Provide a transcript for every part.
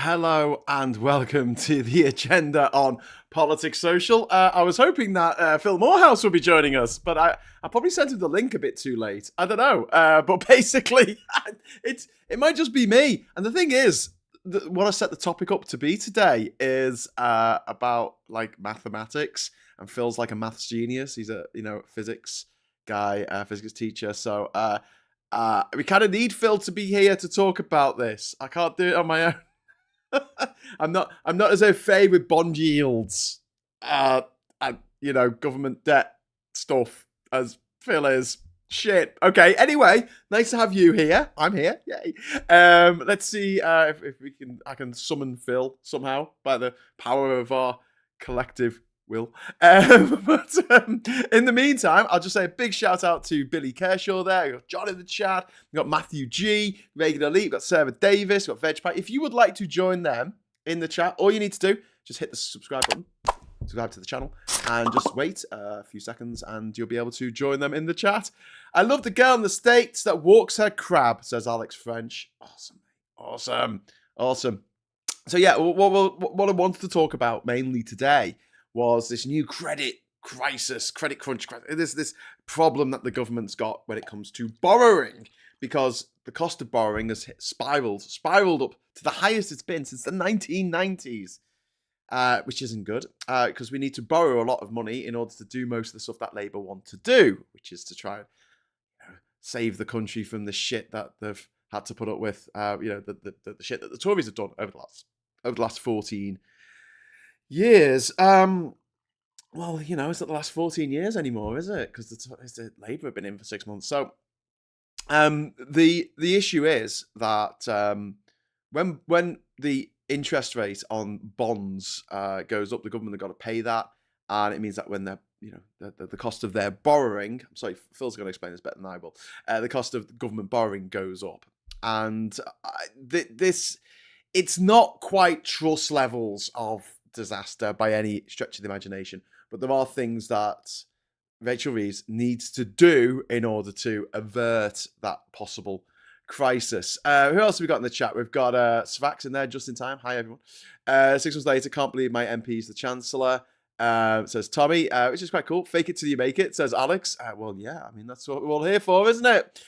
Hello and welcome to the agenda on Politics Social. I was hoping that Phil Moorhouse would be joining us, but I probably sent him the link a bit too late. I don't know, but basically, it might just be me. And the thing is, what I set the topic up to be today is about like mathematics, and Phil's like a maths genius. He's a physics guy, physics teacher. So we kind of need Phil to be here to talk about this. I can't do it on my own. I'm not as au fait with bond yields, and government debt stuff as Phil is. Shit. Okay. Anyway, nice to have you here. I'm here. Yay. Let's see if I can summon Phil somehow by the power of our collective will. But in the meantime, I'll just say a big shout out to Billy Kershaw there. We've got John in the chat. We've got Matthew G, Reagan Elite. We've got Sarah Davis. We've got Veg Pie. If you would like to join them in the chat, all you need to do, just hit the subscribe button, subscribe to the channel, and just wait a few seconds and you'll be able to join them in the chat. I love the girl in the States that walks her crab, says Alex French. Awesome. So yeah, what I wanted to talk about mainly today was this new credit crisis, credit crunch. This problem that the government's got when it comes to borrowing, because the cost of borrowing has spiraled up to the highest it's been since the 1990s, which isn't good, because we need to borrow a lot of money in order to do most of the stuff that Labour want to do, which is to try and save the country from the shit that they've had to put up with, the shit that the Tories have done over the last 14 years. Well, it's not the last 14 years anymore, is it? Because the Labour have been in for 6 months. So the issue is that when the interest rate on bonds goes up, the government have got to pay that, and it means that when the cost of their borrowing, I'm sorry, Phil's going to explain this better than I will, the cost of government borrowing goes up, and it's not quite Truss levels of disaster by any stretch of the imagination, but there are things that Rachel Reeves needs to do in order to avert that possible crisis. Who else have we got in the chat? We've got Svax in there just in time. Hi everyone. 6 months later, can't believe my MP is the chancellor, says Tommy, which is quite cool. Fake it till you make it, says Alex. Well, yeah, I mean, that's what we're all here for, isn't it?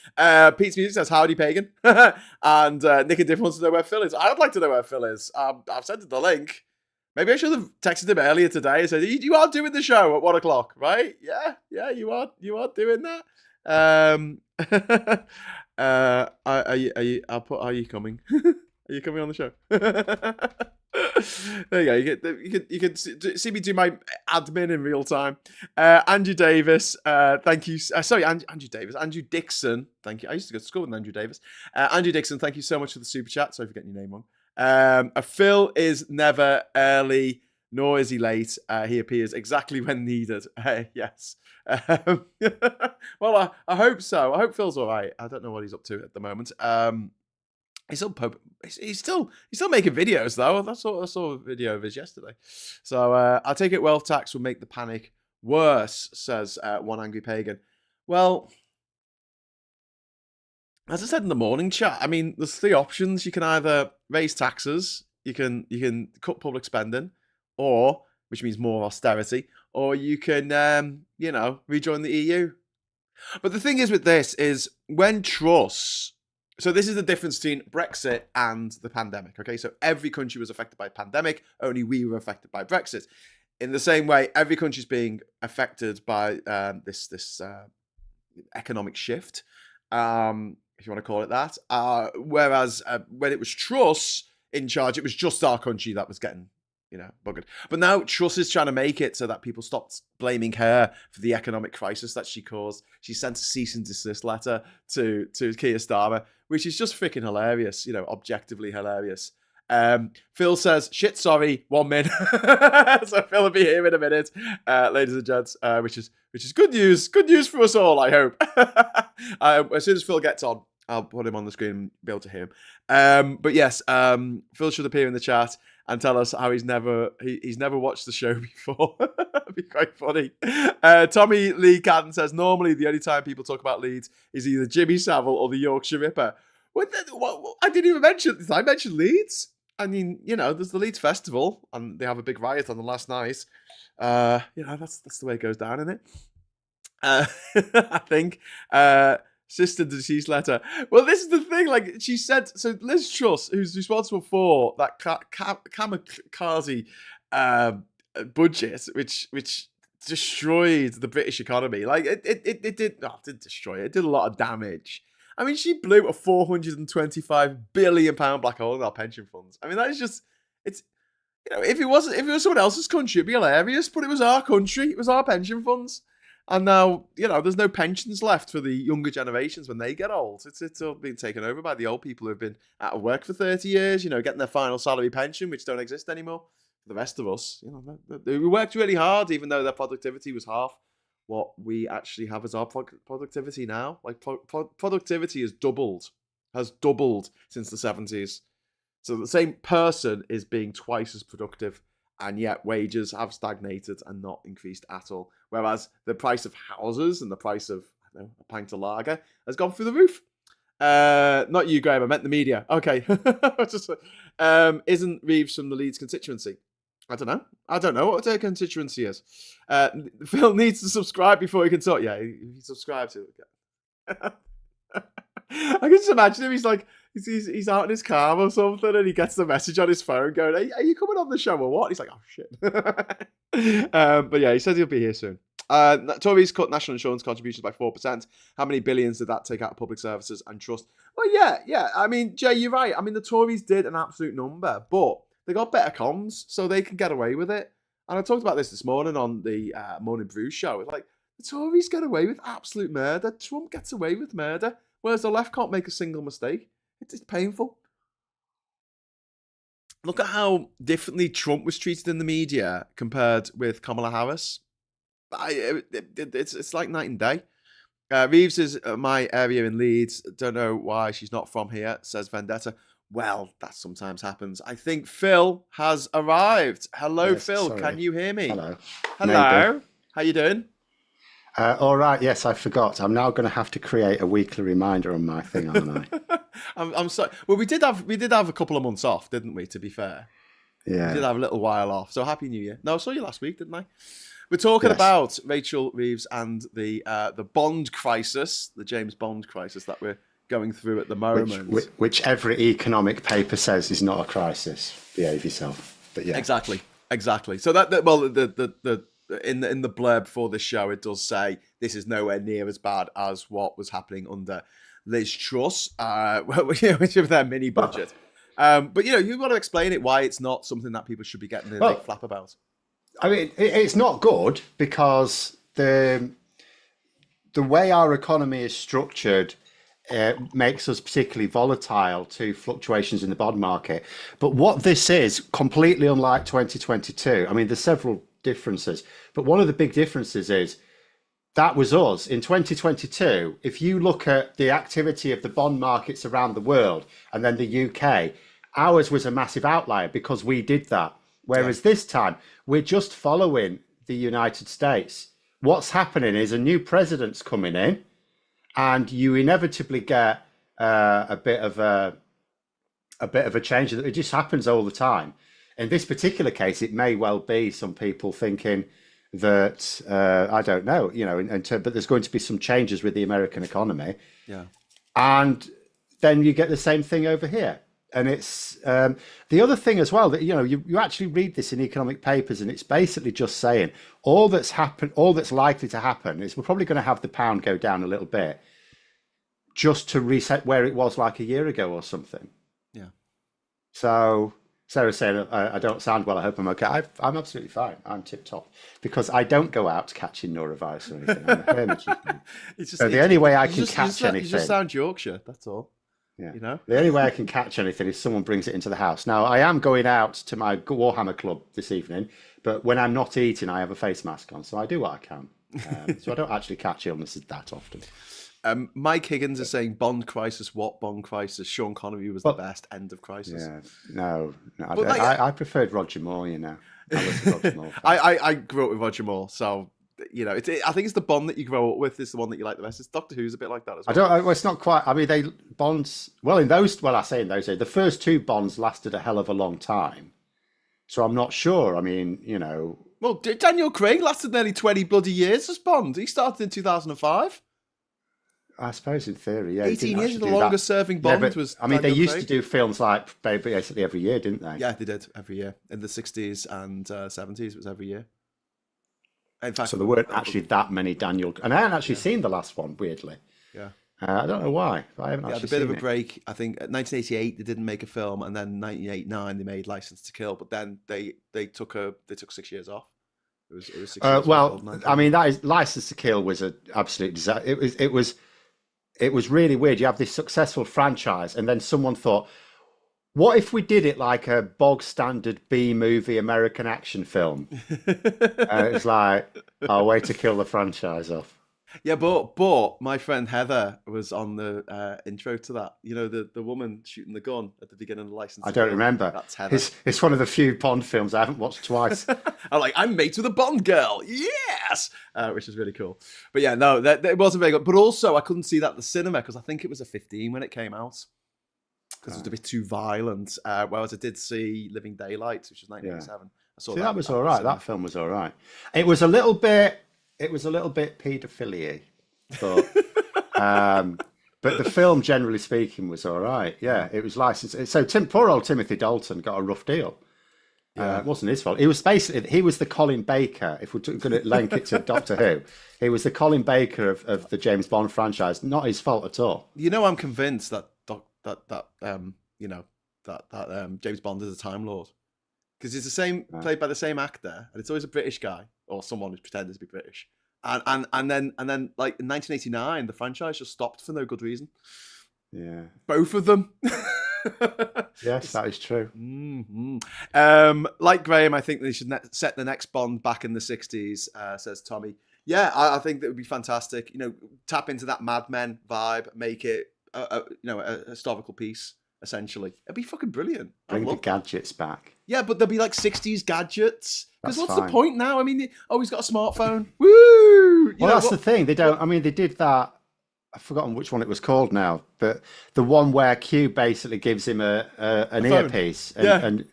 Pete's Music says, howdy, pagan. And Nick and Diff wants to know where Phil is. I'd like to know where Phil is. I've sent him the link. Maybe I should have texted him earlier today and said, you are doing the show at 1 o'clock, right? Yeah, you are doing that. Are you coming? Are you coming on the show? There you go. You can see me do my admin in real time. Andrew Davis, thank you. Sorry, Andrew Davis. Andrew Dixon, thank you. I used to go to school with Andrew Davis. Andrew Dixon, thank you so much for the super chat. Sorry for getting your name wrong. Phil is never early, nor is he late. He appears exactly when needed. Yes. Well, I hope so. I hope Phil's all right. I don't know what he's up to at the moment. He's still making videos though. I saw a video of his yesterday. So I take it wealth tax will make the panic worse, says one angry pagan. Well, as I said in the morning chat, I mean, there's 3 options. You can either raise taxes, you can cut public spending, or, which means more austerity, or you can, rejoin the EU. But the thing is with this is when Truss, so this is the difference between Brexit and the pandemic, okay? So every country was affected by a pandemic, only we were affected by Brexit. In the same way, every country is being affected by this economic shift. If you want to call it that. Whereas when it was Truss in charge, it was just our country that was getting, buggered. But now Truss is trying to make it so that people stopped blaming her for the economic crisis that she caused. She sent a cease and desist letter to Keir Starmer, which is just freaking hilarious, objectively hilarious. Phil says, shit, sorry, 1 minute. So Phil will be here in a minute, ladies and gents, which is good news. Good news for us all, I hope. As soon as Phil gets on, I'll put him on the screen and be able to hear him. But yes, Phil should appear in the chat and tell us how he's never watched the show before. That'd be quite funny. Tommy Lee Cadden says, normally the only time people talk about Leeds is either Jimmy Savile or the Yorkshire Ripper. I didn't even mention this. I mentioned Leeds. I mean, there's the Leeds Festival, and they have a big riot on the last night. That's the way it goes down, isn't it? I think. Sister deceased letter. Well, this is the thing. Like she said, so Liz Truss, who's responsible for that kamikaze budget, which destroyed the British economy. Like it didn't destroy it. It did a lot of damage. I mean, she blew a £425 billion black hole in our pension funds. I mean, that is just it's. If it was someone else's country, it'd be hilarious. But it was our country. It was our pension funds. And now, there's no pensions left for the younger generations when they get old. It's all been taken over by the old people who have been out of work for 30 years, getting their final salary pension, which don't exist anymore. For the rest of us, we worked really hard, even though their productivity was half what we actually have as our productivity now. Like, productivity has doubled since the 70s. So the same person is being twice as productive, and yet wages have stagnated and not increased at all. Whereas the price of houses and the price of a pint of lager has gone through the roof. Not you, Graham. I meant the media. Okay. Isn't Reeves from the Leeds constituency? I don't know what their constituency is. Phil needs to subscribe before he can talk. Yeah, he subscribed to it. I can just imagine him. He's like, he's out in his car or something, and he gets the message on his phone going, "Hey, are you coming on the show or what?" He's like, "Oh shit." But yeah, he says he'll be here soon. Tories cut national insurance contributions by 4%. How many billions did that take out of public services and trust? Well, yeah. I mean, Jay, you're right. I mean, the Tories did an absolute number, but they got better comms, so they can get away with it. And I talked about this morning on the Morning Brew show. It's like, the Tories get away with absolute murder. Trump gets away with murder, whereas the left can't make a single mistake. It's painful. Look at how differently Trump was treated in the media compared with Kamala Harris. It's like night and day. Reeves is my area in Leeds. Don't know why she's not from here, says Vendetta. Well, that sometimes happens. I think Phil has arrived. Hello, yes, Phil. Sorry. Can you hear me? Hello. Hello. Maybe. How you doing? All right. Yes, I forgot. I'm now going to have to create a weekly reminder on my thing, aren't I? I'm sorry. Well, we did have a couple of months off, didn't we? To be fair, yeah, we did have a little while off. So happy New Year. No, I saw you last week, didn't I? We're talking about Rachel Reeves and the Bond crisis, the James Bond crisis that we're going through at the moment. Which every economic paper says is not a crisis. Behave yourself. But yeah, exactly. So the in the blurb for this show, it does say this is nowhere near as bad as what was happening under Liz Truss, which of their mini budget. But you want to explain it, why it's not something that people should be getting a big flap about. I mean, it's not good because the way our economy is structured makes us particularly volatile to fluctuations in the bond market. But what this is, completely unlike 2022, I mean, there's several differences, but one of the big differences is that was us. In 2022, if you look at the activity of the bond markets around the world and then the UK, ours was a massive outlier because we did that. Whereas this time, we're just following the United States. What's happening is a new president's coming in, and you inevitably get a bit of a change. It just happens all the time. In this particular case, it may well be some people thinking that I don't know, but there's going to be some changes with the American economy. Yeah, and then you get the same thing over here. And it's the other thing as well that you actually read this in economic papers, and it's basically just saying all that's likely to happen is we're probably going to have the pound go down a little bit, just to reset where it was like a year ago or something. Yeah. So Sarah's saying I don't sound well. I hope I'm okay. I'm absolutely fine. I'm tip top because I don't go out catching norovirus or anything. I'm a hermit. So the only way I can catch anything. You just sound Yorkshire. That's all. Yeah. The only way I can catch anything is someone brings it into the house. Now, I am going out to my Warhammer club this evening, but when I'm not eating, I have a face mask on, so I do what I can. So I don't actually catch illnesses that often. Mike Higgins is saying Bond crisis. What Bond crisis? Sean Connery was the best. End of crisis. Yeah, no. I preferred Roger Moore. I love Roger Moore. I grew up with Roger Moore, so you know, I think it's the Bond that you grow up with is the one that you like the best. It's Doctor Who's a bit like that as well. I don't. Well, it's not quite. I mean, Bonds. Well, I say in those days, the first two Bonds lasted a hell of a long time. So I'm not sure. I mean, you know. Well, Daniel Craig lasted nearly 20 bloody years as Bond. He started in 2005. I suppose in theory, yeah. 18 years, the longest serving Bond was. I mean, Daniel they used Craig. to do films like basically every year, didn't they? Yeah, they did every year. In the 60s and 70s, it was every year. In fact, So there weren't actually that many Daniel, and I hadn't actually seen the last one. Weirdly, yeah. I don't know why. But I haven't They had actually a bit seen of a it. break. I think 1988 they didn't make a film, and then 1989 they made License to Kill. But then they took 6 years off. It was 6 years. Well, I mean, that is License to Kill was an absolute disaster. It was really weird. You have this successful franchise, and then someone thought, what if we did it like a bog standard B movie American action film? It's like, oh, way to kill the franchise off. Yeah, but my friend Heather was on the intro to that. You know, the woman shooting the gun at the beginning of the License. I don't remember. That's Heather. It's one of the few Bond films I haven't watched twice. I'm mates with a Bond girl. Yes, which is really cool. But yeah, no, it wasn't very good. But also, I couldn't see that at the cinema because I think it was a 15 when it came out. Because it was a bit too violent. Whereas I did see Living Daylights, which was 1987. I saw that was all right. That film was all right. It was a little bit paedophilia, but the film, generally speaking, was all right. Yeah, it was licensed. So poor old Timothy Dalton got a rough deal. It wasn't his fault. He was the Colin Baker. If we're going to link it to Doctor Who, he was the Colin Baker of the James Bond franchise. Not his fault at all. You know, I'm convinced that James Bond is a Time Lord because it's the same played by the same actor, and it's always a British guy or someone who's pretending to be British. And then like in 1989, the franchise just stopped for no good reason. Yeah, both of them. Yes, that is true. Mm-hmm. Like Graham, I think they should set the next Bond back in the 60s, says Tommy. Yeah, I think that would be fantastic. You know, tap into that Mad Men vibe, make it a historical piece, essentially. It'd be fucking brilliant. Bring the gadgets back. Yeah, but there'll be like 60s gadgets. Because what's fine. the point now? I mean, he's got a smartphone. Woo! That's the thing. They don't. I mean, they did that. I've forgotten which one it was called now, but the one where Q basically gives him an earpiece, and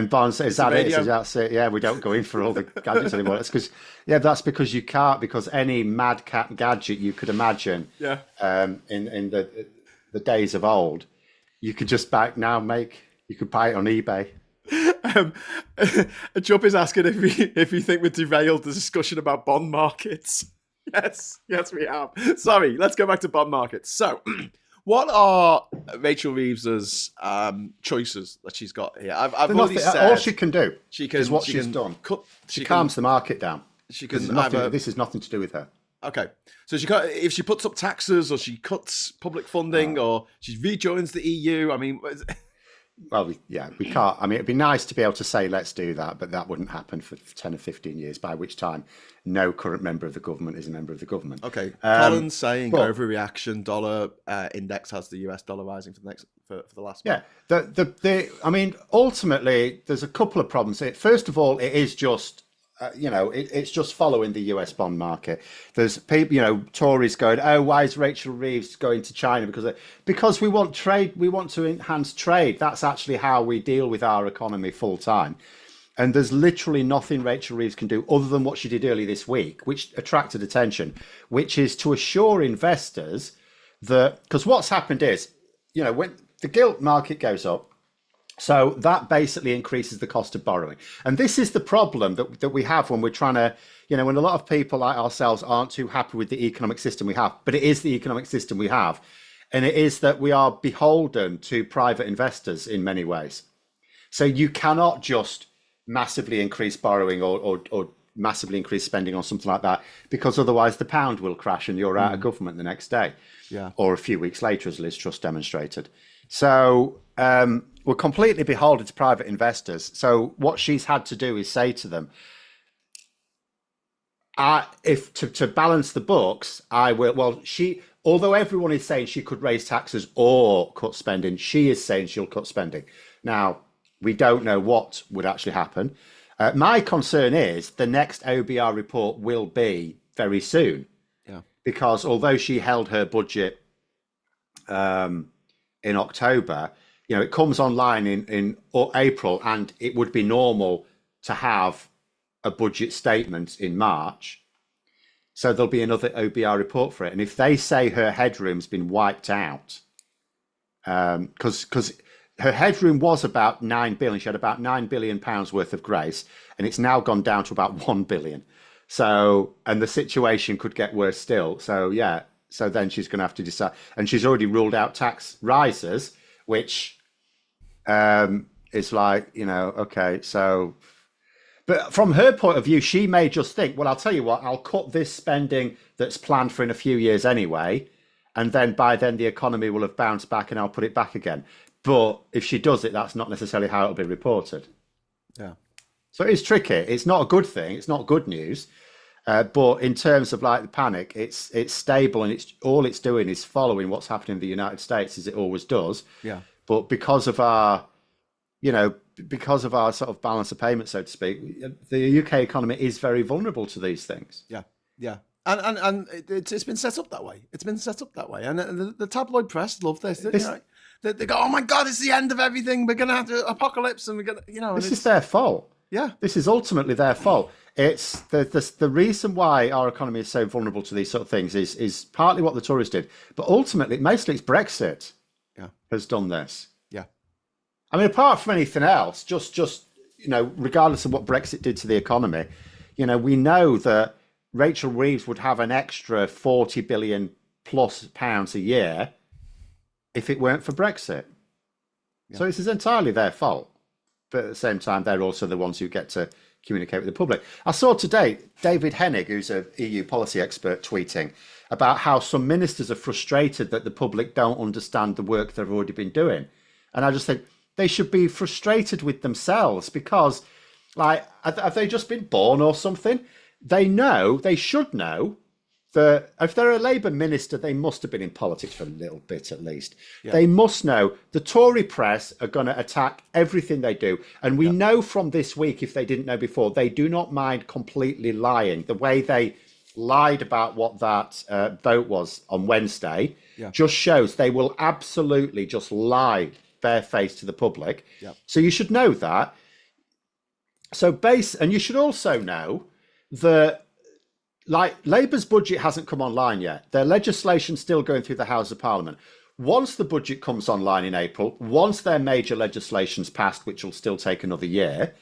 Bond says, "Is that it?" He says, "That's it." Yeah, we don't go in for all the gadgets anymore. That's because you can't. Because any madcap gadget you could imagine, in the days of old, you could just you could buy it on eBay. Jupp is asking if we think we derailed the discussion about bond markets. Yes, we have. Sorry, let's go back to bond markets. So, what are Rachel Reeves's choices that she's got here? I've already said all she can do is what she's done. She calms the market down. This has nothing to do with her. Okay, so if she puts up taxes or she cuts public funding or she rejoins the EU, I mean. Well, we can't. I mean, it'd be nice to be able to say, let's do that, but that wouldn't happen for 10 or 15 years, by which time no current member of the government is a member of the government. Okay. Colin's saying overreaction, dollar index has the US dollar rising for the last month. Yeah. I mean, ultimately, there's a couple of problems. First of all, it is just, it's just following the US bond market. There's people, Tories going, oh, why is Rachel Reeves going to China? Because we want trade, we want to enhance trade. That's actually how we deal with our economy full time. And there's literally nothing Rachel Reeves can do other than what she did earlier this week, which attracted attention, which is to assure investors that, because what's happened is, when the gilt market goes up, so that basically increases the cost of borrowing. And this is the problem that we have when we're trying to, when a lot of people like ourselves aren't too happy with the economic system we have, but it is the economic system we have. And it is that we are beholden to private investors in many ways. So you cannot just massively increase borrowing or massively increase spending on something like that, because otherwise the pound will crash and you're out of government the next day. Yeah. Or a few weeks later, as Liz Truss demonstrated. So we're completely beholden to private investors. So what she's had to do is say to them, if to balance the books, I will. Well, although everyone is saying she could raise taxes or cut spending, she is saying she'll cut spending. Now, we don't know what would actually happen. My concern is the next OBR report will be very soon. Yeah. Because although she held her budget in October, it comes online in April, and it would be normal to have a budget statement in March. So there'll be another OBR report for it. And if they say her headroom's been wiped out, because her headroom was about 9 billion, she had about £9 billion worth of grace, and it's now gone down to about 1 billion. So, and the situation could get worse still. So, yeah. So then she's going to have to decide. And she's already ruled out tax rises, which is like, okay. So, but from her point of view, she may just think, well, I'll tell you what, I'll cut this spending that's planned for in a few years anyway. And then by then the economy will have bounced back and I'll put it back again. But if she does it, that's not necessarily how it'll be reported. Yeah. So it's tricky. It's not a good thing. It's not good news. But in terms of like the panic, it's stable, and all it's doing is following what's happening in the United States, as it always does. Yeah. But because of our sort of balance of payment, so to speak, the UK economy is very vulnerable to these things. Yeah. Yeah. And it's been set up that way. It's been set up that way. And the tabloid press love this. They go, oh my God, it's the end of everything. We're going to have apocalypse, and we're going to, This is their fault. Yeah. This is ultimately their fault. It's the reason why our economy is so vulnerable to these sort of things is partly what the Tories did, but ultimately, mostly it's Brexit has done this. Yeah. I mean, apart from anything else, just regardless of what Brexit did to the economy, we know that Rachel Reeves would have an extra 40 billion plus pounds a year if it weren't for Brexit. Yeah. So this is entirely their fault. But at the same time, they're also the ones who get to communicate with the public. I saw today David Hennig, who's an EU policy expert, tweeting about how some ministers are frustrated that the public don't understand the work they've already been doing. And I just think they should be frustrated with themselves because, like, have they just been born or something? They should know that if they're a Labour minister, they must have been in politics for a little bit at least. Yeah. They must know the Tory press are going to attack everything they do. And we know from this week, if they didn't know before, they do not mind completely lying. The way they lied about what that vote was on Wednesday just shows they will absolutely just lie barefaced to the public. Yeah. So you should know that. And you should also know that, like, Labour's budget hasn't come online yet. Their legislation's still going through the House of Parliament. Once the budget comes online in April, once their major legislation's passed, which will still take another year,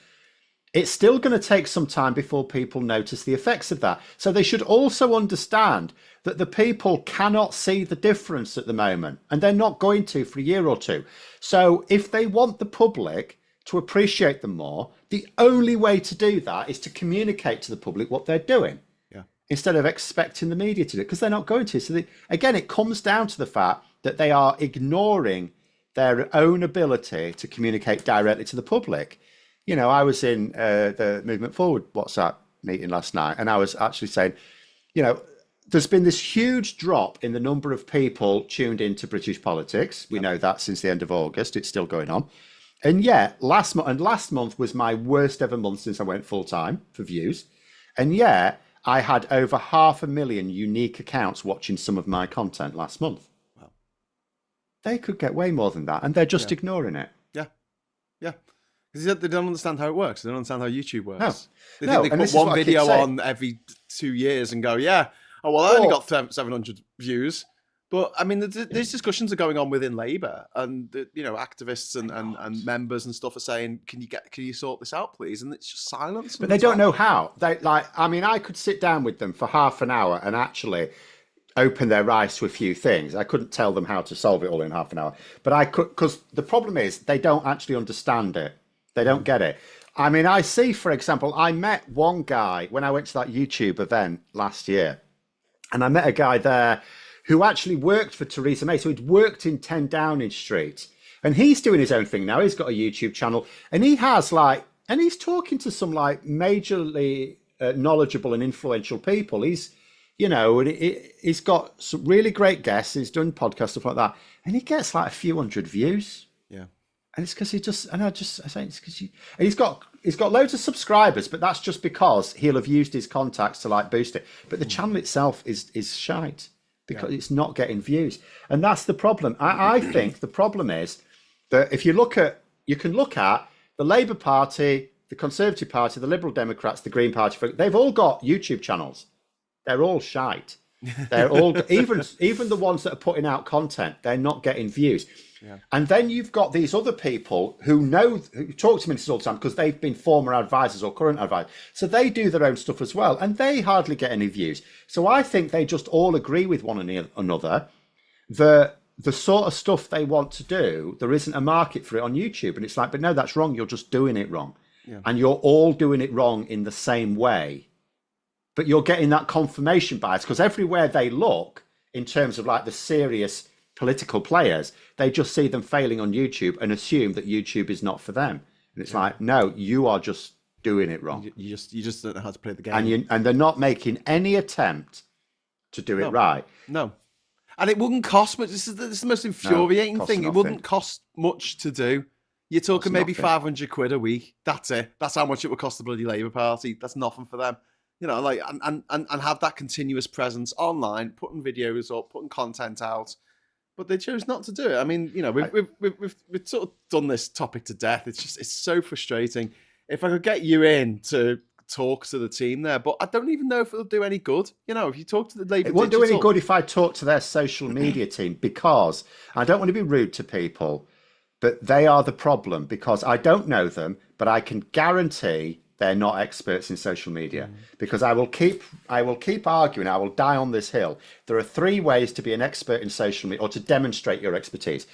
it's still going to take some time before people notice the effects of that. So they should also understand that the people cannot see the difference at the moment, and they're not going to for a year or two. So if they want the public to appreciate them more, the only way to do that is to communicate to the public what they're doing. Instead of expecting the media to do it, because they're not going to. So again, it comes down to the fact that they are ignoring their own ability to communicate directly to the public. I was in the Movement Forward WhatsApp meeting last night, and I was actually saying, there's been this huge drop in the number of people tuned into British politics. We know that since the end of August, it's still going on. And yet, last month was my worst ever month since I went full time for views. And yet, I had over 500,000 unique accounts watching some of my content last month. Wow. They could get way more than that, and they're just ignoring it. Yeah. Yeah. Because they don't understand how it works. They don't understand how YouTube works. No. They think they put one video on every 2 years and go, I only got 700 views. But I mean, these discussions are going on within Labour, and activists and members and stuff are saying, "Can you sort this out, please?" And it's just silence. But they don't know how. I could sit down with them for half an hour and actually open their eyes to a few things. I couldn't tell them how to solve it all in half an hour, but I could, because the problem is they don't actually understand it. They don't get it. I mean, I see, for example, I met one guy when I went to that YouTube event last year, and I met a guy there who actually worked for Theresa May. So he'd worked in 10 Downing Street. And he's doing his own thing now. He's got a YouTube channel. And he has and he's talking to some majorly knowledgeable and influential people. He's, he's got some really great guests. He's done podcasts, stuff like that. And he gets a few hundred views. Yeah. And it's because I say it's because he's got loads of subscribers, but that's just because he'll have used his contacts to like boost it. But the channel itself is shite because it's not getting views, and that's the problem. I think the problem is that if you can look at the Labour Party, the Conservative Party, the Liberal Democrats, the Green Party, they've all got YouTube channels. They're all shite. They're all even the ones that are putting out content, they're not getting views. Yeah. And then you've got these other people who talk to ministers all the time because they've been former advisors or current advisors. So they do their own stuff as well, and they hardly get any views. So I think they just all agree with one another. The sort of stuff they want to do, there isn't a market for it on YouTube. And it's like, but no, that's wrong. You're just doing it wrong. Yeah. And you're all doing it wrong in the same way. But you're getting that confirmation bias because everywhere they look, in terms of like the serious political players, they just see them failing on YouTube and assume that YouTube is not for them. And it's like, no, you are just doing it wrong. You just don't know how to play the game. And they're not making any attempt to do it right. No. And it wouldn't cost much. This is the most infuriating thing. It wouldn't cost much to do. You're talking maybe 500 quid a week. That's it. That's how much it would cost the bloody Labour Party. That's nothing for them. You know, like and have that continuous presence online, putting videos up, putting content out. But they chose not to do it. I mean, you know, we've sort of done this topic to death. It's so frustrating. If I could get you in to talk to the team there, but I don't even know if it'll do any good. You know, if you talk to the Labour, it won't do any good if I talk to their social media team, because I don't want to be rude to people, but they are the problem, because I don't know them, but I can guarantee they're not experts in social media, because I will keep arguing. I will die on this hill. There are 3 ways to be an expert in social media or to demonstrate your expertise.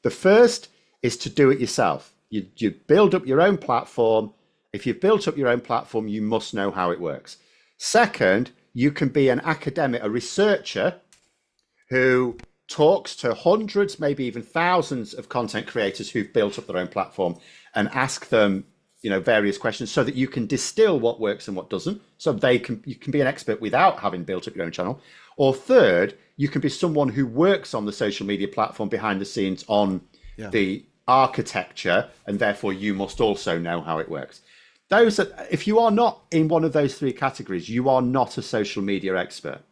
The first is to do it yourself. You build up your own platform. If you've built up your own platform, you must know how it works. Second, you can be an academic, a researcher who talks to hundreds, maybe even thousands of content creators who've built up their own platform and ask them, you know, various questions so that you can distill what works and what doesn't. So you can be an expert without having built up your own channel. Or third, you can be someone who works on the social media platform behind the scenes on the architecture, and therefore you must also know how it works. If you are not in one of those 3 categories, you are not a social media expert.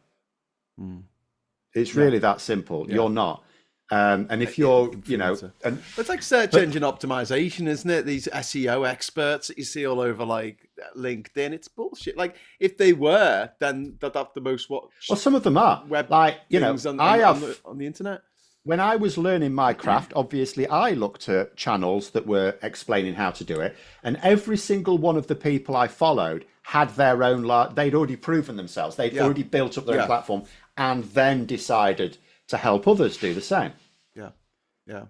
It's really that simple. You're not. And if you're, you know, and it's like search engine optimization, isn't it? These SEO experts that you see all over like LinkedIn, it's bullshit. Like if they were, then they'd have the most watched. Well, some of them are. Web like, you know, on the internet. When I was learning my craft, obviously I looked at channels that were explaining how to do it, and every single one of the people I followed had their own. They'd already proven themselves. They'd already built up their own platform, and then decided to help others do the same. Yeah.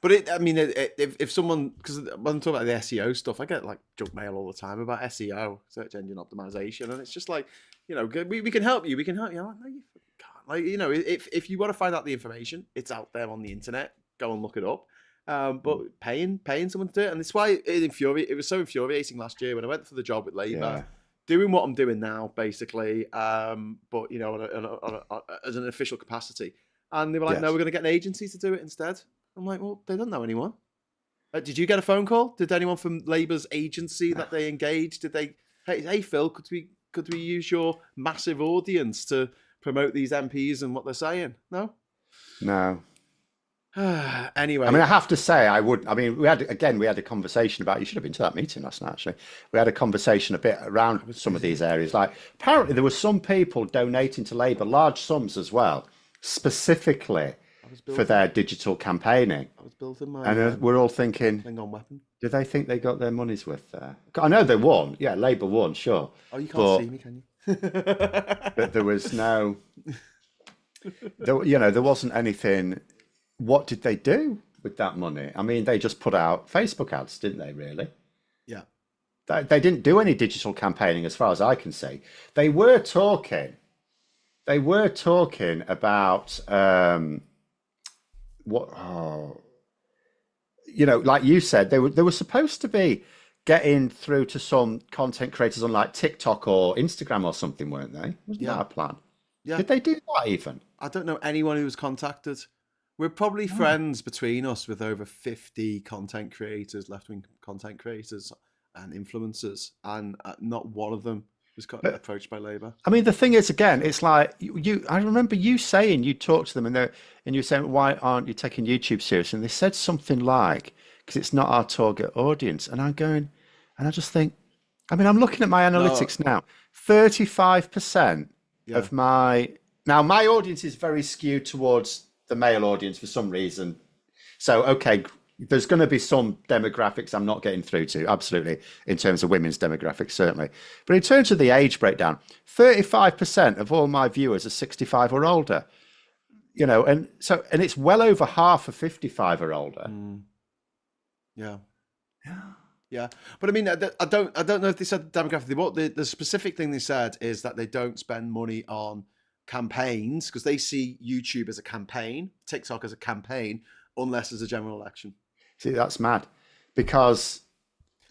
But if someone, because when I'm talking about the SEO stuff, I get like junk mail all the time about SEO, search engine optimization, and it's just like, you know, we can help you. We can help you. I'm like, no, you can't. Like, you know, if you want to find out the information, it's out there on the internet. Go and look it up. But paying someone to do it, and it's why it was so infuriating last year when I went for the job with Labour, doing what I'm doing now, basically. But you know, as an official capacity, and they were like, "No, we're going to get an agency to do it instead." I'm like, "Well, they don't know anyone." Did you get a phone call? Did anyone from Labour's agency that they engaged? Did they? Hey, Phil, could we use your massive audience to promote these MPs and what they're saying? No. Anyway, I mean, I have to say, I would. I mean, we had a conversation about. You should have been to that meeting last night. Actually, we had a conversation a bit around some of these areas. Like, apparently, there were some people donating to Labour large sums as well, specifically for their digital campaigning. I was building my, and we're all thinking, weapon. Do they think they got their money's worth there? I know they won. Yeah, Labour won, sure. Oh, you can't see me, can you? But there was no. There wasn't anything. What did they do with that money? I mean, they just put out Facebook ads, didn't they, really? Yeah. They didn't do any digital campaigning as far as I can see. They were talking about like you said, they were supposed to be getting through to some content creators on like TikTok or Instagram or something, weren't they? Wasn't that a plan? Yeah. Did they do that even? I don't know anyone who was contacted. We're probably friends between us with over 50 content creators, left-wing content creators and influencers, and not one of them was approached by Labour. I mean, the thing is, again, it's like I remember you saying you talked to them and you're saying, why aren't you taking YouTube seriously? And they said something like, because it's not our target audience. And I'm going, and I just think, I mean, I'm looking at my analytics now. 35% of my audience is very skewed towards the male audience for some reason. So, okay, there's going to be some demographics I'm not getting through to, absolutely, in terms of women's demographics, certainly. But in terms of the age breakdown, 35% of all my viewers are 65 or older. You know, and it's well over half of 55 or older. Yeah. But I mean, I don't know if they said the demographic. The specific thing they said is that they don't spend money on campaigns because they see YouTube as a campaign, TikTok as a campaign, unless there's a general election. See, that's mad, because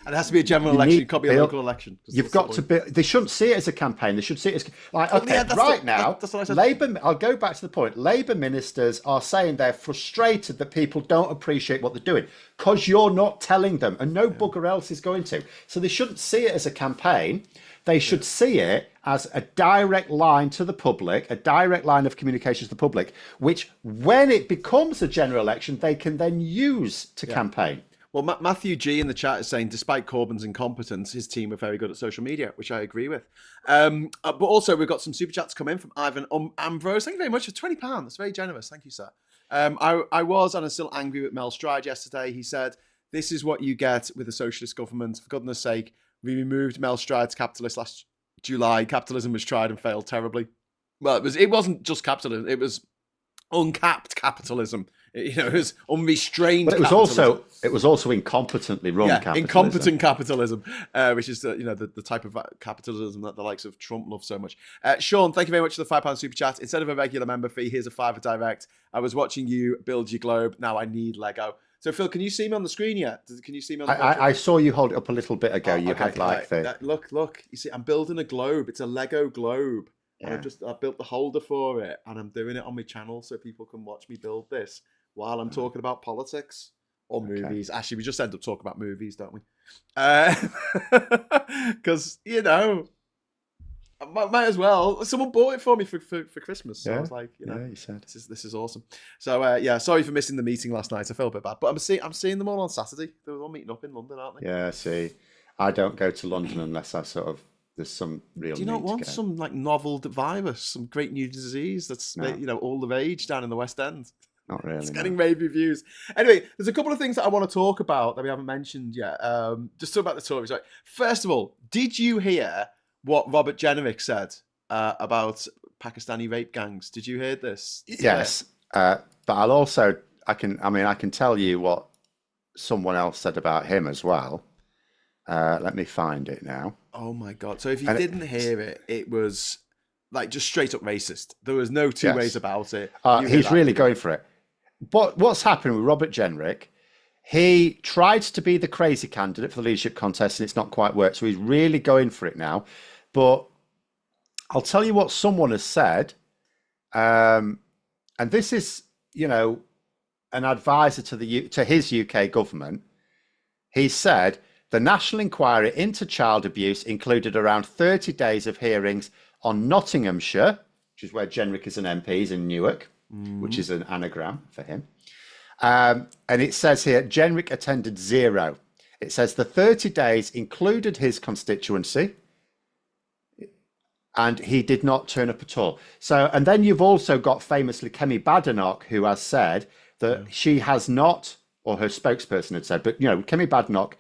and it has to be a general election. It can't be a local election. You've got to be. They shouldn't see it as a campaign. They should see it as like, okay, that's what I said. Labour. I'll go back to the point. Labour ministers are saying they're frustrated that people don't appreciate what they're doing because you're not telling them, and no bugger else is going to. So they shouldn't see it as a campaign. They should see it as a direct line to the public, a direct line of communication to the public, which when it becomes a general election, they can then use to campaign. Well, Matthew G in the chat is saying, despite Corbyn's incompetence, his team are very good at social media, which I agree with. But also, we've got some super chats come in from Ivan Ambrose. Thank you very much for £20. That's very generous. Thank you, sir. I was and I'm still angry with Mel Stride yesterday. He said, this is what you get with a socialist government. For goodness sake, we removed Mel Stride's capitalist last July. Capitalism was tried and failed terribly. Well, it wasn't just capitalism. It was uncapped capitalism. It was unrestrained. But it was also incompetently run capitalism. Incompetent capitalism, which is the type of capitalism that the likes of Trump love so much. Sean, thank you very much for the £5 super chat. Instead of a regular member fee, here's a £5 direct. I was watching you build your globe. Now I need Lego. So Phil, can you see me on the screen yet? Can you see me on the I saw you hold it up a little bit ago. You had look. You see, I'm building a globe. It's a Lego globe. Yeah. And I built the holder for it, and I'm doing it on my channel so people can watch me build this while I'm talking about politics or movies. Actually, we just end up talking about movies, don't we? Because I might as well. Someone bought it for me for Christmas. So I was like, you said this is awesome. So sorry for missing the meeting last night. I feel a bit bad, but I'm seeing them all on Saturday. They're all meeting up in London, aren't they? Yeah. See, I don't go to London unless there's some real. Do you not want some like novel virus, some great new disease that's all the rage down in the West End? Not really. It's getting rave reviews. Anyway, there's a couple of things that I want to talk about that we haven't mentioned yet. Just talk about the Tories. Right. First of all, did you hear what Robert Jenrick said about Pakistani rape gangs? Did you hear this? Yes, but I can tell you what someone else said about him as well. Let me find it now. Oh my God. So if you didn't hear it, it was like just straight up racist. There was no two ways about it. He's really going for it. But what's happened with Robert Jenrick, he tried to be the crazy candidate for the leadership contest and it's not quite worked. So he's really going for it now. But I'll tell you what someone has said. And this is, an advisor to his UK government. He said, the National Inquiry into Child Abuse included around 30 days of hearings on Nottinghamshire, which is where Jenrick is an MP, he's in Newark, which is an anagram for him. And it says here, Jenrick attended 0. It says the 30 days included his constituency and he did not turn up at all. So, and then you've also got famously Kemi Badenoch, who has said that she has not, or her spokesperson had said, but, Kemi Badenoch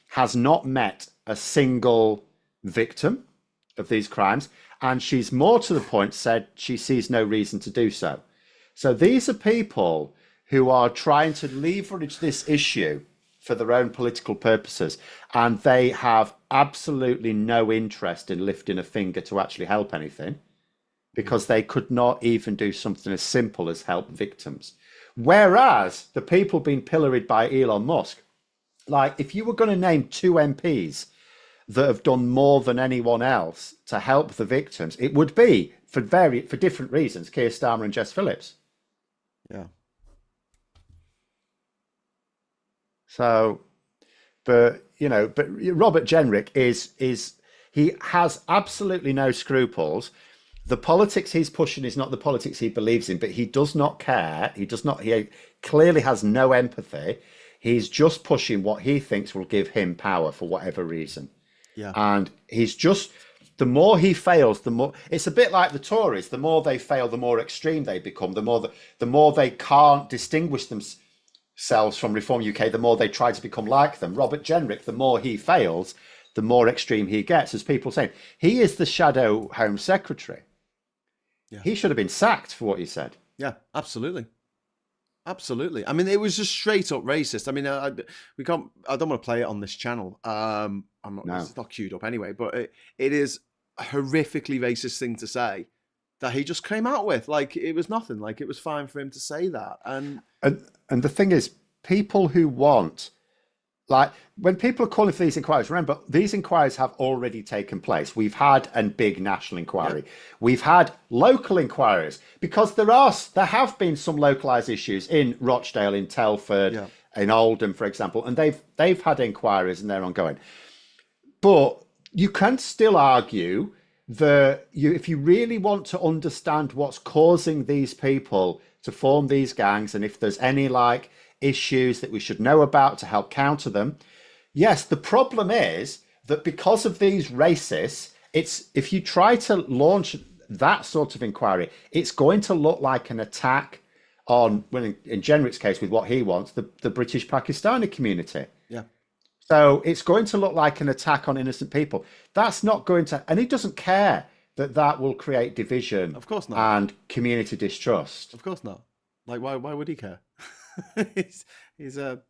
has not met a single victim of these crimes. And she's more to the point said she sees no reason to do so. So these are people who are trying to leverage this issue for their own political purposes. And they have absolutely no interest in lifting a finger to actually help anything because they could not even do something as simple as help victims. Whereas the people being pilloried by Elon Musk, like if you were going to name 2 MPs that have done more than anyone else to help the victims, it would be for different reasons, Keir Starmer and Jess Phillips. Yeah. So, but Robert Jenrick is he has absolutely no scruples. The politics he's pushing is not the politics he believes in, but he does not care. He does not. He clearly has no empathy. He's just pushing what he thinks will give him power for whatever reason. Yeah. And he's just, the more he fails, the more it's a bit like the Tories. The more they fail, the more extreme they become. The more they can't distinguish themselves from Reform UK, the more they try to become like them. Robert Jenrick, the more he fails, the more extreme he gets. As people saying, he is the shadow Home Secretary. Yeah. He should have been sacked for what he said. Yeah, absolutely. Absolutely. I mean, it was just straight up racist. I mean, we can't. I don't want to play it on this channel. I'm not. No. It's not queued up anyway. But it is a horrifically racist thing to say that he just came out with. Like it was nothing. Like it was fine for him to say that. And the thing is, people who want, like when people are calling for these inquiries, remember these inquiries have already taken place. We've had a big national inquiry. Yeah. We've had local inquiries because there have been some localized issues in Rochdale, in Telford, yeah, in Oldham, for example, and they've had inquiries and they're ongoing. But you can still argue that if you really want to understand what's causing these people to form these gangs, and if there's any issues that we should know about to help counter them. Yes, the problem is that because of these racists, if you try to launch that sort of inquiry, it's going to look like an attack on, well, in Jenrick's case, with what he wants, the British Pakistani community. Yeah. So it's going to look like an attack on innocent people. That's not going to, and he doesn't care that will create division. Of course not. And community distrust. Of course not. Like, why would he care? he's a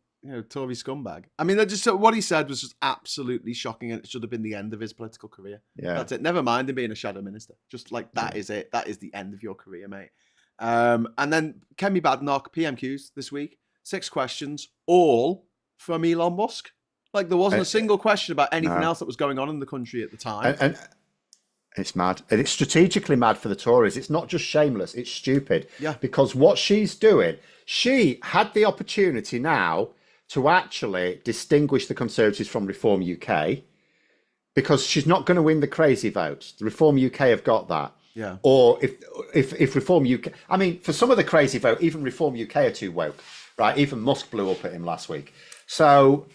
Tory scumbag. I mean, what he said was just absolutely shocking, and it should have been the end of his political career. Yeah, that's it. Never mind him being a shadow minister. Just like that is it. That is the end of your career, mate. And then Kemi Badenoch, PMQs this week, 6 questions, all from Elon Musk. Like there wasn't a single question about anything else that was going on in the country at the time. And it's mad. And it's strategically mad for the Tories. It's not just shameless, it's stupid. Yeah. Because what she's doing, she had the opportunity now to actually distinguish the Conservatives from Reform UK, because she's not going to win the crazy votes. The Reform UK have got that. Yeah. Or if Reform UK, I mean, for some of the crazy vote, even Reform UK are too woke, right? Even Musk blew up at him last week. So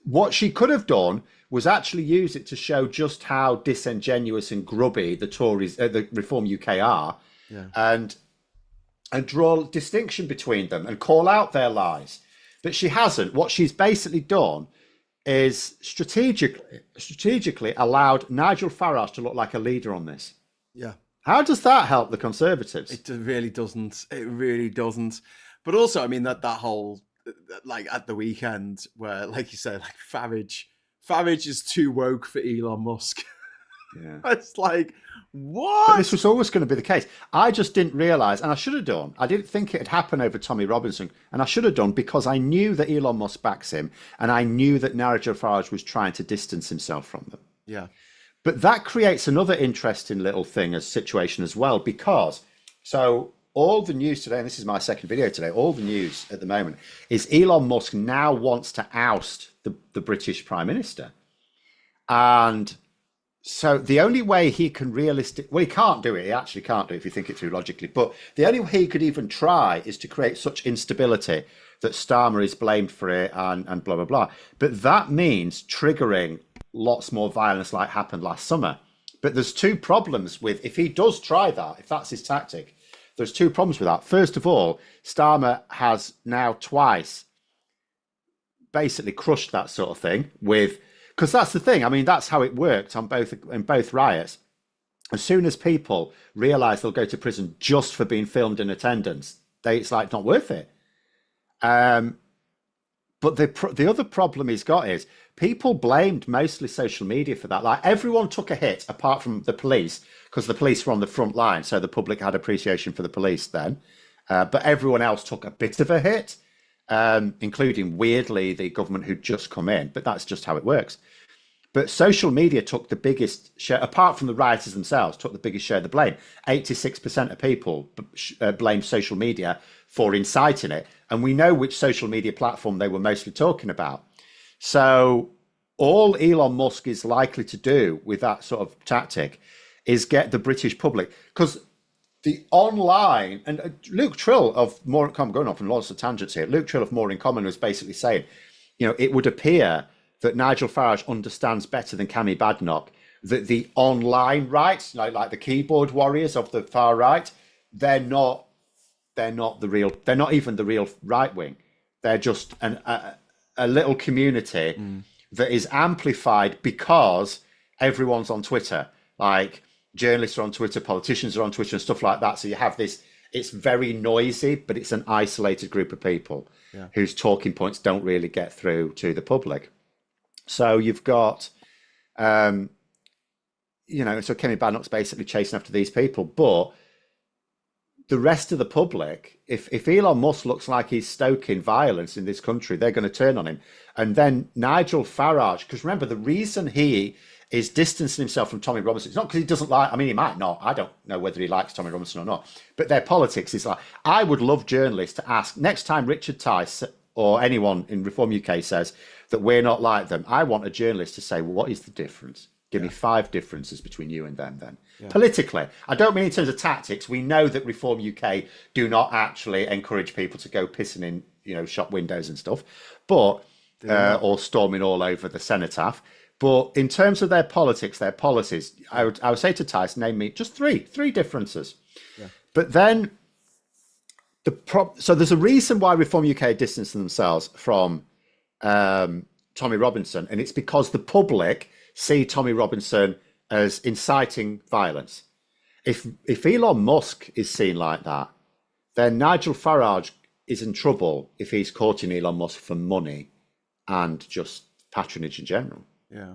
what she could have done was actually use it to show just how disingenuous and grubby the Tories, the Reform UK are, yeah, and draw a distinction between them and call out their lies. But she hasn't. What she's basically done is strategically allowed Nigel Farage to look like a leader on this. Yeah. How does that help the Conservatives? It really doesn't. It really doesn't. But also, I mean, that whole, like at the weekend where, like you said, like Farage is too woke for Elon Musk. Yeah. It's like, what? But this was always going to be the case. I just didn't realise, and I should have done. I didn't think it had happened over Tommy Robinson, and I should have done, because I knew that Elon Musk backs him, and I knew that Nigel Farage was trying to distance himself from them. Yeah. But that creates another interesting little situation as well, because so all the news today, and this is my second video today, all the news at the moment is Elon Musk now wants to oust the British Prime Minister. And so the only way he can he can't do it. He actually can't do it if you think it through logically. But the only way he could even try is to create such instability that Starmer is blamed for it and blah, blah, blah. But that means triggering lots more violence like happened last summer. But there's 2 problems with, if he does try that, if that's his tactic, there's 2 problems with that. First of all, Starmer has now twice basically crushed that sort of thing because that's the thing. I mean, that's how it worked in both riots. As soon as people realise they'll go to prison just for being filmed in attendance, it's like not worth it. But the other problem he's got is people blamed mostly social media for that. Like everyone took a hit apart from the police, because the police were on the front line, so the public had appreciation for the police then. But everyone else took a bit of a hit, including weirdly the government who'd just come in. But that's just how it works. But social media took the biggest share, apart from the rioters themselves, took the biggest share of the blame. 86% of people blamed social media for inciting it. And we know which social media platform they were mostly talking about. So all Elon Musk is likely to do with that sort of tactic is get the British public, because the online, and Luke Trill of More, I'm going off on lots of tangents here. Luke Trill of More in Common was basically saying, it would appear that Nigel Farage understands better than Cami Badnock that the online right, like the keyboard warriors of the far right, they're not even the real right wing. They're just a little community that is amplified because everyone's on Twitter. Like journalists are on Twitter, politicians are on Twitter and stuff like that. So you have this, it's very noisy, but it's an isolated group of people whose talking points don't really get through to the public. So you've got, so Kemi Badnock's basically chasing after these people, but the rest of the public, if Elon Musk looks like he's stoking violence in this country, they're going to turn on him. And then Nigel Farage, because remember, the reason he is distancing himself from Tommy Robinson, it's not because he doesn't like, I mean, he might not, I don't know whether he likes Tommy Robinson or not, but their politics is like, I would love journalists to ask, next time Richard Tice or anyone in Reform UK says that we're not like them, I want a journalist to say, well, what is the difference? Give me 5 differences between you and them then. Politically, I don't mean in terms of tactics. We know that Reform UK do not actually encourage people to go pissing in, shop windows and stuff, but or storming all over the cenotaph. But in terms of their politics, their policies, I would say to Tice, name me just three differences. Yeah. But then so there's a reason why Reform UK distanced themselves from Tommy Robinson, and it's because the public see Tommy Robinson as inciting violence. If Elon Musk is seen like that, then Nigel Farage is in trouble if he's courting Elon Musk for money and just patronage in general. Yeah.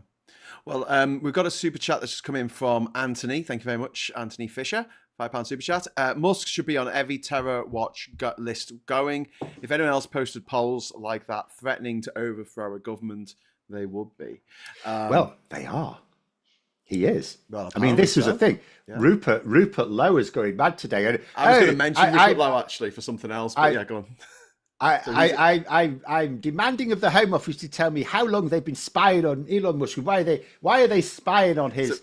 Well, we've got a super chat that's just come in from Anthony. Thank you very much, Anthony Fisher. £5 super chat. Musk should be on every terror watch list going. If anyone else posted polls like that threatening to overthrow a government, they would be. Well, they are. He is. Well, I mean, this was a thing. Yeah. Rupert Lowe is going mad today. And, I was going to mention Rupert Lowe actually for something else, but go on. I'm demanding of the Home Office to tell me how long they've been spying on Elon Musk. Why are they spying on his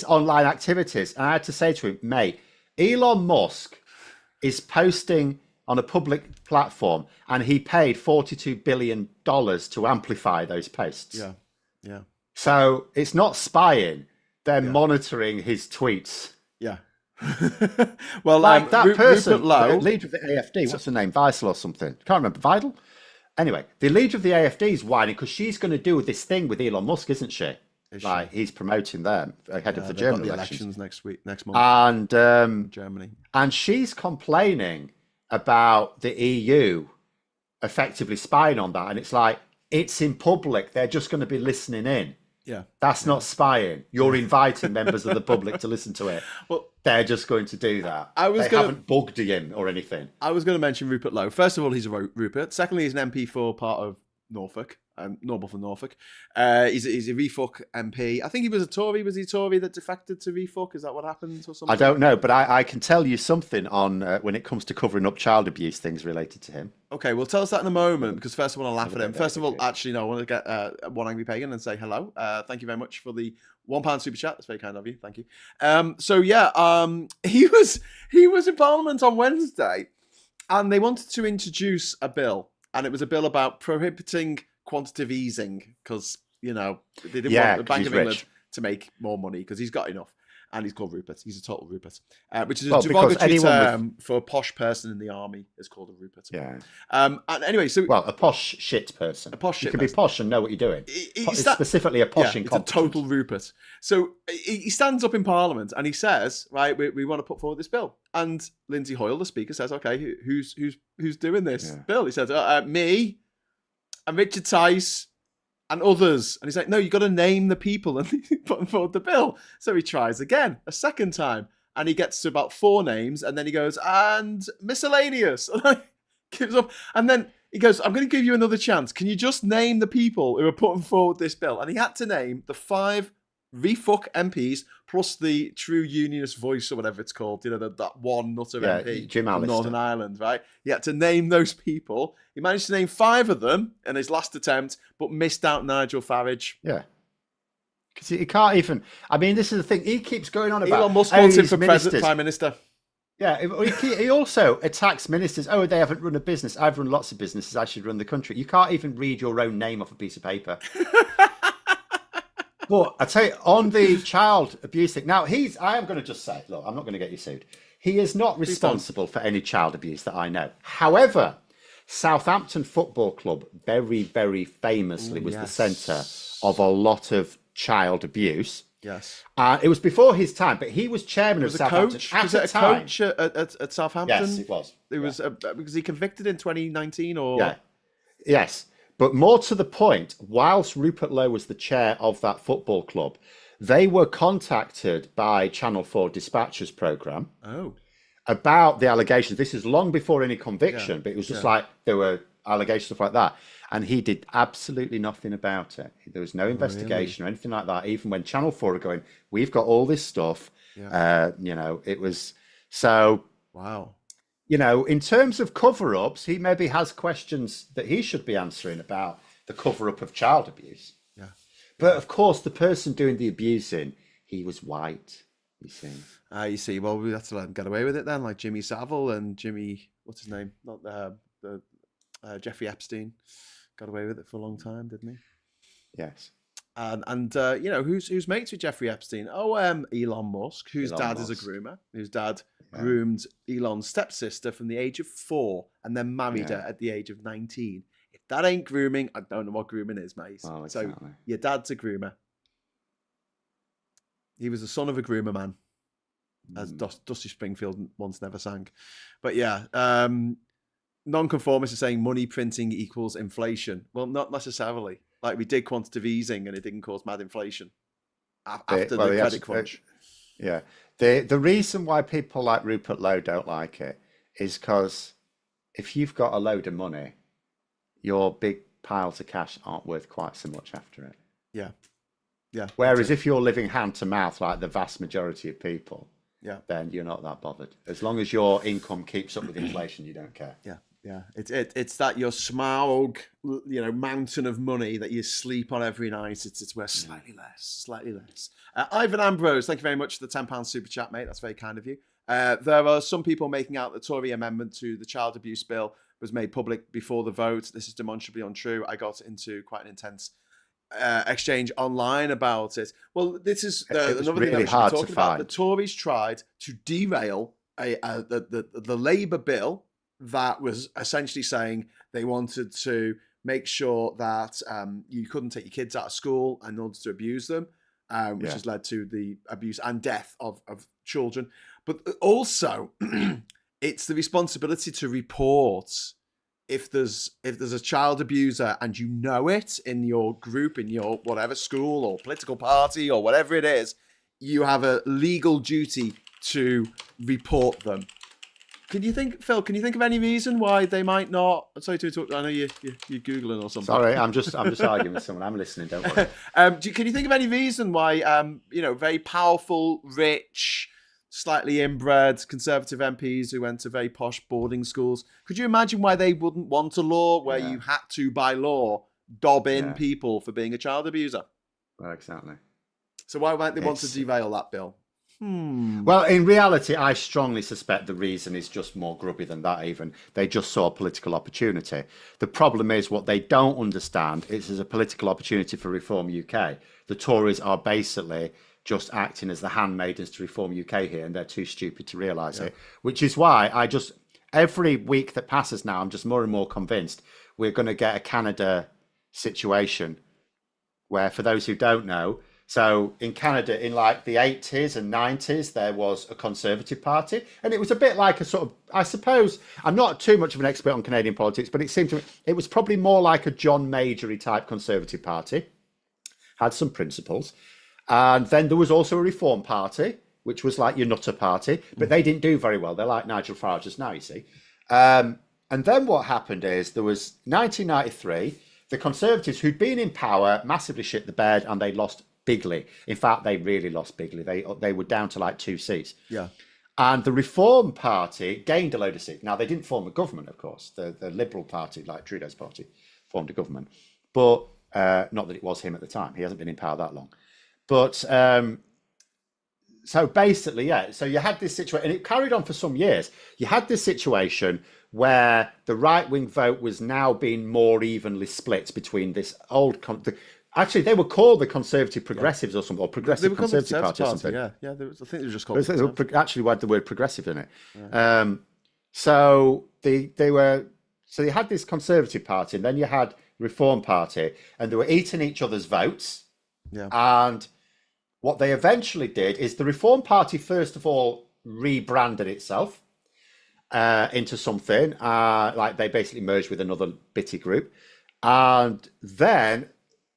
online activities? And I had to say to him, mate, Elon Musk is posting on a public platform, and he paid $42 billion to amplify those posts. Yeah. So it's not spying; they're monitoring his tweets. Yeah. Well, like that person, Lowe, leader of the AFD, what's her name, Weissel or something? Can't remember. Vidal. Anyway, the leader of the AFD is whining because she's going to do this thing with Elon Musk, isn't she? Like he's promoting them ahead of the German elections next month, and Germany, and she's complaining about the EU effectively spying on that, and it's like it's in public; they're just going to be listening in. Yeah, that's not spying. You're inviting members of the public to listen to it. Well, they're just going to do that. They haven't bugged him or anything. I was going to mention Rupert Lowe. First of all, he's a Rupert. Secondly, he's an MP for part of Norfolk. Normal for Norfolk. He's a Refuck MP. I think he was a Tory. Was he a Tory that defected to Refuck? Is that what happened or something? I don't know, but I can tell you something on when it comes to covering up child abuse things related to him. Okay, well, tell us that in a moment, because first I want to laugh at him. First of all, actually, no, I want to get One Angry Pagan and say hello. Thank you very much for the £1 super chat. That's very kind of you. Thank you. He was in Parliament on Wednesday, and they wanted to introduce a bill, and it was a bill about prohibiting quantitative easing, because they didn't want the Bank of England to make more money because he's got enough, and he's called Rupert. He's a total Rupert, which is a derogatory term for a posh person in the army. Is called a Rupert. Yeah. And anyway, a posh shit person. A posh shit. You can be posh and know what you're doing. It's specifically a posh incompetence. It's a total Rupert. So he stands up in Parliament and he says, "Right, we want to put forward this bill." And Lindsay Hoyle, the Speaker, says, "Okay, who's doing this bill?" He says, "Me." And Richard Tice and others. And he's like, no, you got to name the people and put forward the bill. So he tries again, a second time. And he gets to about 4 names. And then he goes, and miscellaneous. And I gives up. And then He goes, I'm going to give you another chance. Can you just name the people who are putting forward this bill? And he had to name the 5 refuck MPs plus the true unionist voice or whatever it's called. You know, that one nutter MP Jim from Northern Ireland, right? He had to name those people. He managed to name 5 of them in his last attempt, but missed out Nigel Farage. Yeah. Because he can't even... I mean, this is the thing. He keeps going on about... Elon Musk wants him for Prime Minister. Yeah, he also attacks ministers. Oh, they haven't run a business. I've run lots of businesses. I should run the country. You can't even read your own name off a piece of paper. But I tell you, on the child abuse thing, now I am going to just say, look, I'm not going to get you sued. He is not responsible for any child abuse that I know. However, Southampton Football Club very, very famously was the centre of a lot of child abuse. Yes. It was before his time, but he was chairman of Southampton. Was it a coach at Southampton? Yes, it was. It was because he convicted in 2019 or... Yeah. Yes. But more to the point, whilst Rupert Lowe was the chair of that football club, they were contacted by Channel 4 Dispatches programme about the allegations. This is long before any conviction, but it was just like there were allegations, stuff like that. And he did absolutely nothing about it. There was no investigation or anything like that. Even when Channel 4 are going, we've got all this stuff. Yeah. It was so... Wow. In terms of cover-ups, he maybe has questions that he should be answering about the cover-up of child abuse. Yeah. But of course, the person doing the abusing, he was white, you see. You see, well, we have to let him get away with it then, like Jimmy Savile and Jimmy, what's his name? Not Jeffrey Epstein. Got away with it for a long time, didn't he? Yes. And who's mates with Jeffrey Epstein? Elon Musk, whose dad is a groomer, whose dad groomed Elon's stepsister from the age of 4 and then married her at the age of 19. If that ain't grooming, I don't know what grooming is, mate. Oh, exactly. So your dad's a groomer. He was the son of a groomer man, as Dusty Springfield once never sang. But yeah, non-conformists are saying money printing equals inflation. Well, not necessarily. Like we did quantitative easing and it didn't cause mad inflation after the credit crunch. The reason why people like Rupert Lowe don't like it is because if you've got a load of money, your big piles of cash aren't worth quite so much after it. Yeah. Yeah. Whereas if you're living hand to mouth like the vast majority of people, then you're not that bothered. As long as your income keeps up with inflation, you don't care. Yeah. Yeah, it's that your Smaug, mountain of money that you sleep on every night. It's worth slightly less. Ivan Ambrose, thank you very much for the £10 super chat, mate. That's very kind of you. There are some people making out the Tory amendment to the child abuse bill was made public before the vote. This is demonstrably untrue. I got into quite an intense exchange online about it. Well, this is another really thing I should hard be talking about. The Tories tried to derail the Labour bill that was essentially saying they wanted to make sure that you couldn't take your kids out of school in order to abuse them, which has led to the abuse and death of children. But also, it's the responsibility to report if there's a child abuser and you know it in your group, in your whatever school or political party or whatever it is, you have a legal duty to report them. Phil, can you think of any reason why they might not? Sorry to talk. I know you're Googling or something. Sorry, I'm just arguing with someone. I'm listening. Don't worry. Can you think of any reason why very powerful, rich, slightly inbred Conservative MPs who went to very posh boarding schools? Could you imagine why they wouldn't want a law where you had to, by law, dob in people for being a child abuser? Well, exactly. So why might they want to derail that bill? Well, in reality, I strongly suspect the reason is just more grubby than that even. They just saw a political opportunity. The problem is what they don't understand is there's a political opportunity for Reform UK. The Tories are basically just acting as the handmaidens to Reform UK here, and they're too stupid to realise it, which is why every week that passes now, I'm just more and more convinced we're going to get a Canada situation where, for those who don't know, so in Canada, in like the 80s and 90s, there was a Conservative Party. And it was a bit like a sort of, I suppose, I'm not too much of an expert on Canadian politics, but it seemed to me, it was probably more like a John Majory type Conservative Party. Had some principles. And then there was also a Reform Party, which was like your Nutter Party, but they didn't do very well. They're like Nigel Farage's now, you see. And then what happened is there was 1993, the Conservatives who'd been in power massively shit the bed and they lost bigly. In fact, they really lost bigly. They were down to like 2 seats. Yeah. And the Reform Party gained a load of seats. Now, they didn't form a government, of course. The Liberal Party, like Trudeau's party, formed a government. But not that it was him at the time. He hasn't been in power that long. But so basically, yeah. So you had this situation, and it carried on for some years. You had this situation where the right-wing vote was now being more evenly split between this old... Actually, they were called the Conservative Progressives or something, or Progressive Conservative Party or something. Yeah. I think they were just called... Actually, had the word progressive in it. Yeah. So they had this Conservative Party, and then you had Reform Party, and they were eating each other's votes. Yeah. And what they eventually did is the Reform Party, first of all, rebranded itself into something like they basically merged with another bitty group, and then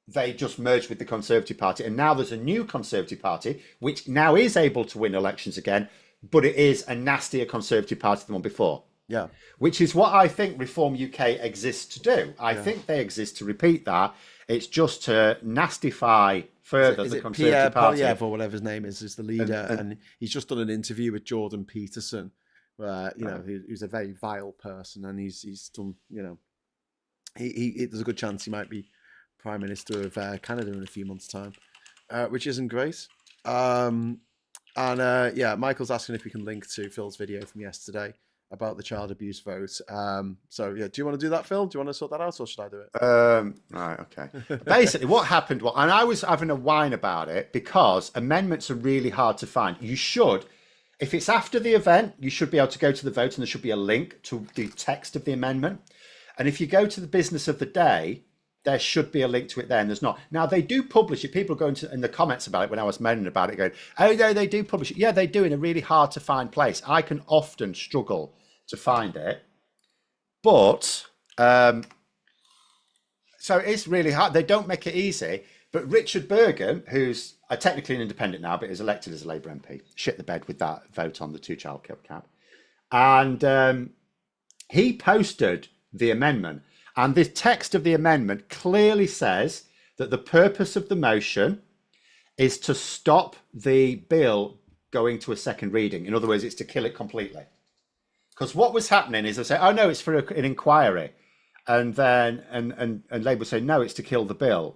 they just merged with the Conservative Party, and now there's a new Conservative Party which now is able to win elections again, but it is a nastier Conservative Party than the one before. Yeah, which is what I think Reform UK exists to do. I think they exist to repeat that. It's just to nastify further the Conservative Party. Polyev or whatever his name is the leader, and he's just done an interview with Jordan Peterson, where who's a very vile person, and he's done there's a good chance he might be Prime Minister of Canada in a few months' time, which isn't great. Michael's asking if we can link to Phil's video from yesterday about the child abuse vote. Do you want to do that, Phil? Do you want to sort that out, or should I do it? Right, okay. Basically, what happened was, and I was having a whine about it because amendments are really hard to find. You should, if it's after the event, you should be able to go to the vote, and there should be a link to the text of the amendment. And if you go to the business of the day, there should be a link to it there, and there's not. Now, they do publish it. People go into in the comments about it when I was moaning about it, going, oh, no, they do publish it. Yeah, they do in a really hard to find place. I can often struggle to find it. But, so it's really hard. They don't make it easy. But Richard Bergen, who's technically an independent now, but is elected as a Labour MP, shit the bed with that vote on the 2-child cap. And he posted the amendment. And the text of the amendment clearly says that the purpose of the motion is to stop the bill going to a second reading. In other words, it's to kill it completely. Because what was happening is they say, oh, no, it's for an inquiry. And then and Labour say, no, it's to kill the bill.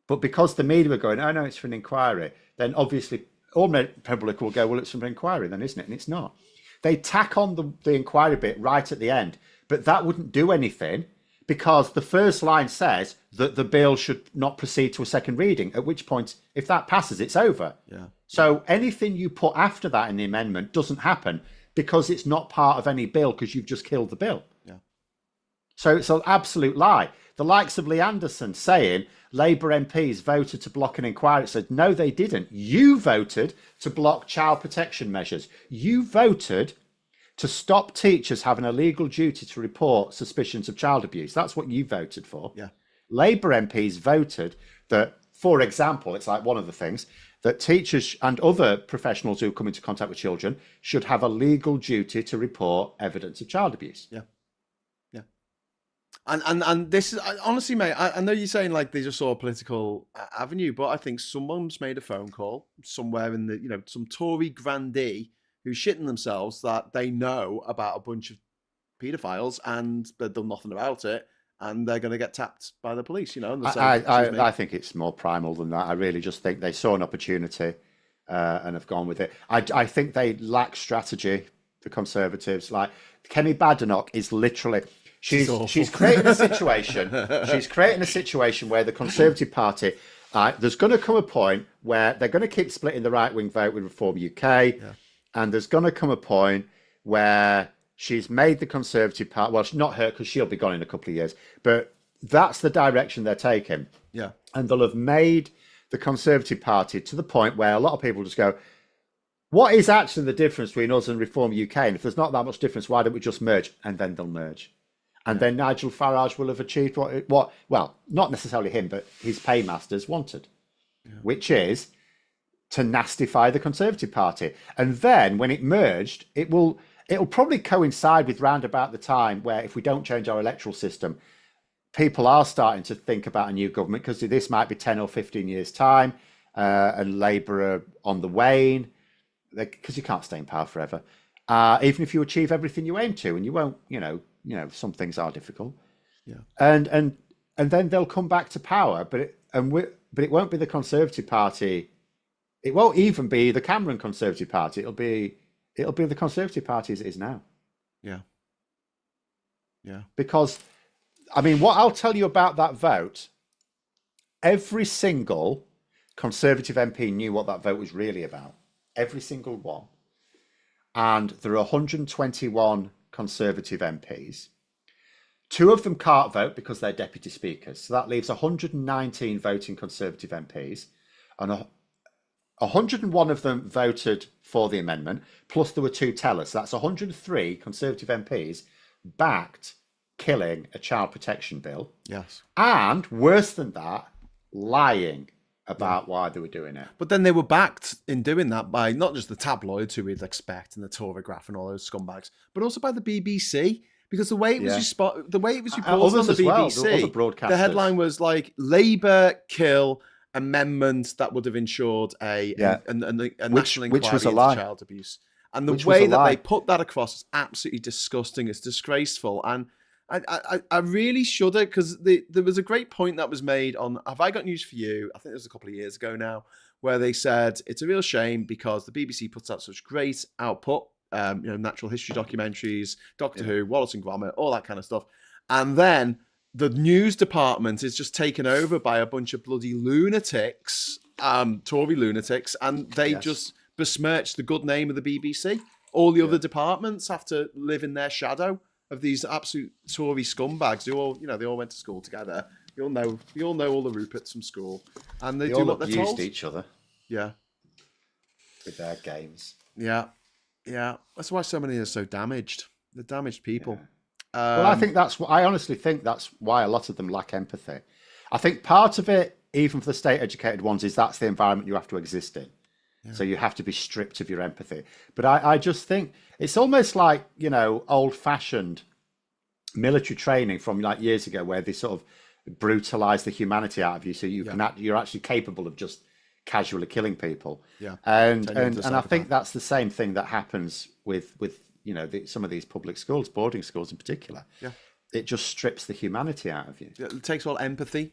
But because the media were going, oh, no, it's for an inquiry, then obviously ordinary public will go, well, it's for an inquiry then, isn't it? And it's not. They tack on the inquiry bit right at the end. But that wouldn't do anything, because the first line says that the bill should not proceed to a second reading, at which point, if that passes, it's over. Yeah. So anything you put after that in the amendment doesn't happen, because it's not part of any bill, because you've just killed the bill. Yeah. So it's an absolute lie. The likes of Lee Anderson saying Labour MPs voted to block an inquiry. It said, no, they didn't. You voted to block child protection measures. You voted to stop teachers having a legal duty to report suspicions of child abuse. That's what you voted for. Yeah. Labour MPs voted that, for example, it's like one of the things, that teachers and other professionals who come into contact with children should have a legal duty to report evidence of child abuse. Yeah. Yeah. And this is, honestly, mate, I know you're saying like they just saw a political avenue, but I think someone's made a phone call somewhere in the, some Tory grandee who's shitting themselves that they know about a bunch of paedophiles and they've done nothing about it, and they're going to get tapped by the police, And I think it's more primal than that. I really just think they saw an opportunity and have gone with it. I think they lack strategy, the Conservatives. Like Kemi Badenoch is literally... She's creating a situation. She's creating a situation where the Conservative Party, there's going to come a point where they're going to keep splitting the right-wing vote with Reform UK, and there's going to come a point where she's made the Conservative Party, well, not her, because she'll be gone in a couple of years, but that's the direction they're taking. Yeah. And they'll have made the Conservative Party to the point where a lot of people just go, what is actually the difference between us and Reform UK? And if there's not that much difference, why don't we just merge? And then they'll merge. And then Nigel Farage will have achieved what well, not necessarily him, but his paymasters wanted, which is to nastify the Conservative Party. And then when it merged, it will, it'll probably coincide with round about the time where if we don't change our electoral system, people are starting to think about a new government because this might be 10 or 15 years time, and Labour are on the wane because you can't stay in power forever. Even if you achieve everything you aim to, and you won't, some things are difficult. Yeah. And then they'll come back to power, but it won't be the Conservative Party. It won't even be the Cameron Conservative Party. It'll be the Conservative Party as it is now. Yeah. Yeah. Because, I mean, what I'll tell you about that vote, every single Conservative MP knew what that vote was really about. Every single one. And there are 121 Conservative MPs. 2 of them can't vote because they're deputy speakers. So that leaves 119 voting Conservative MPs. And 101 of them voted for the amendment, plus there were 2 tellers. So that's 103 Conservative MPs backed killing a child protection bill. Yes. And worse than that, lying about why they were doing it. But then they were backed in doing that by not just the tabloids who we'd expect and the Tory and all those scumbags, but also by the BBC. Because the way it was reported on the BBC, the headline was like Labour kill amendment that would have ensured a national inquiry into child abuse. And the way that they put that across is absolutely disgusting. It's disgraceful. And I really shudder because there was a great point that was made on Have I Got News for You? I think it was a couple of years ago now, where they said it's a real shame because the BBC puts out such great output, natural history documentaries, Doctor Who, Wallace and Gromit, all that kind of stuff. And then the news department is just taken over by a bunch of bloody lunatics, Tory lunatics, and they just besmirch the good name of the BBC. All the other departments have to live in their shadow of these absolute Tory scumbags who all, they all went to school together. We all know all the Ruperts from school, and they do what they're told. Abused each other. Yeah, with their games. Yeah. That's why so many are so damaged. They're damaged people. Yeah. Well, I honestly think that's why a lot of them lack empathy. I think part of it, even for the state-educated ones, is that's the environment you have to exist in. Yeah. So you have to be stripped of your empathy. But I just think it's almost like, old-fashioned military training from like years ago where they sort of brutalize the humanity out of you so you're actually capable of just casually killing people. Yeah. And I think that's the same thing that happens with some of these public schools, boarding schools in particular. Yeah. It just strips the humanity out of you. It takes all empathy,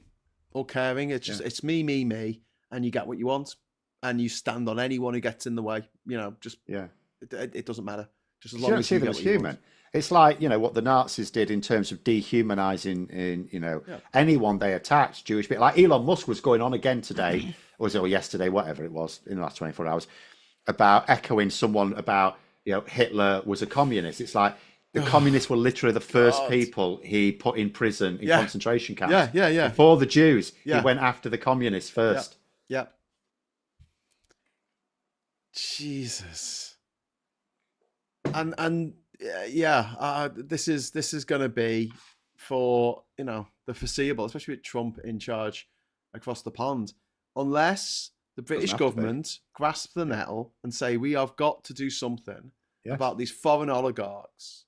all caring. It's just it's me, and you get what you want. And you stand on anyone who gets in the way, it doesn't matter. Just as long as you get what you want. It's like, what the Nazis did in terms of dehumanizing anyone they attacked, Jewish people. Like Elon Musk was going on again today, or yesterday, whatever it was, in the last 24 hours, about echoing someone about, Hitler was a communist. It's like the communists were literally the first people he put in prison in concentration camps. Yeah. Before the Jews, he went after the communists first. Yeah. Jesus. And this is going to be for the foreseeable, especially with Trump in charge across the pond, unless the British government grasp the nettle and say we have got to do something about these foreign oligarchs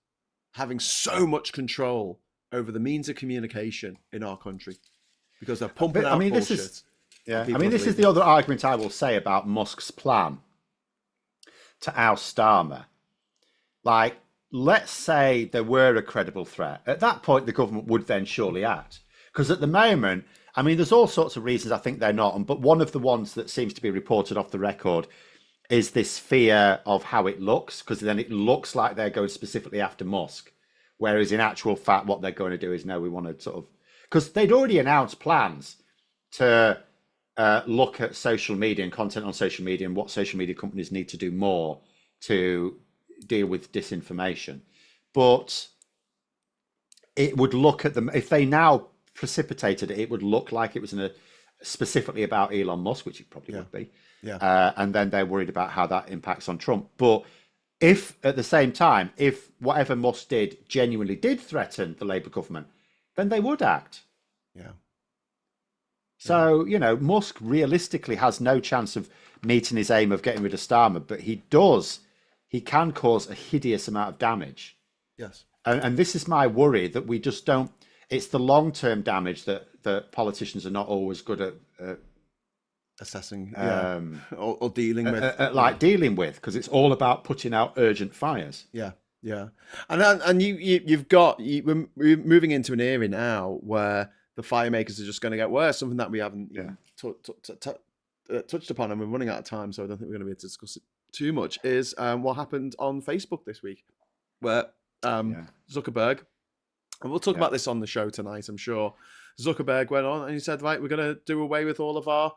having so much control over the means of communication in our country because they're pumping out bullshit. This is the other argument I will say about Musk's plan to oust Starmer. Like, let's say there were a credible threat. At that point, the government would then surely act. Because at the moment, there's all sorts of reasons I think they're not. But one of the ones that seems to be reported off the record is this fear of how it looks, because then it looks like they're going specifically after Musk. Whereas in actual fact, what they're going to do is, no, we want to sort of... Because they'd already announced plans to look at social media and content on social media and what social media companies need to do more to deal with disinformation. But it would look at them, if they now precipitated it, it would look like it was specifically about Elon Musk, which it probably would be. Yeah. And then they're worried about how that impacts on Trump. But if at the same time, if whatever Musk did genuinely did threaten the Labour government, then they would act. Yeah. So, Musk realistically has no chance of meeting his aim of getting rid of Starmer, but he does he can cause a hideous amount of damage. Yes. And this is my worry, that we just don't. It's the long-term damage that politicians are not always good at Assessing, or dealing with, like dealing with, because it's all about putting out urgent fires. Yeah, yeah, and we're moving into an era now where the fire makers are just going to get worse. Something that we haven't even touched upon, and we're running out of time, so I don't think we're going to be able to discuss it too much. Is what happened on Facebook this week, where Zuckerberg, and we'll talk about this on the show tonight, I'm sure. Zuckerberg went on and he said, right, we're going to do away with all of our,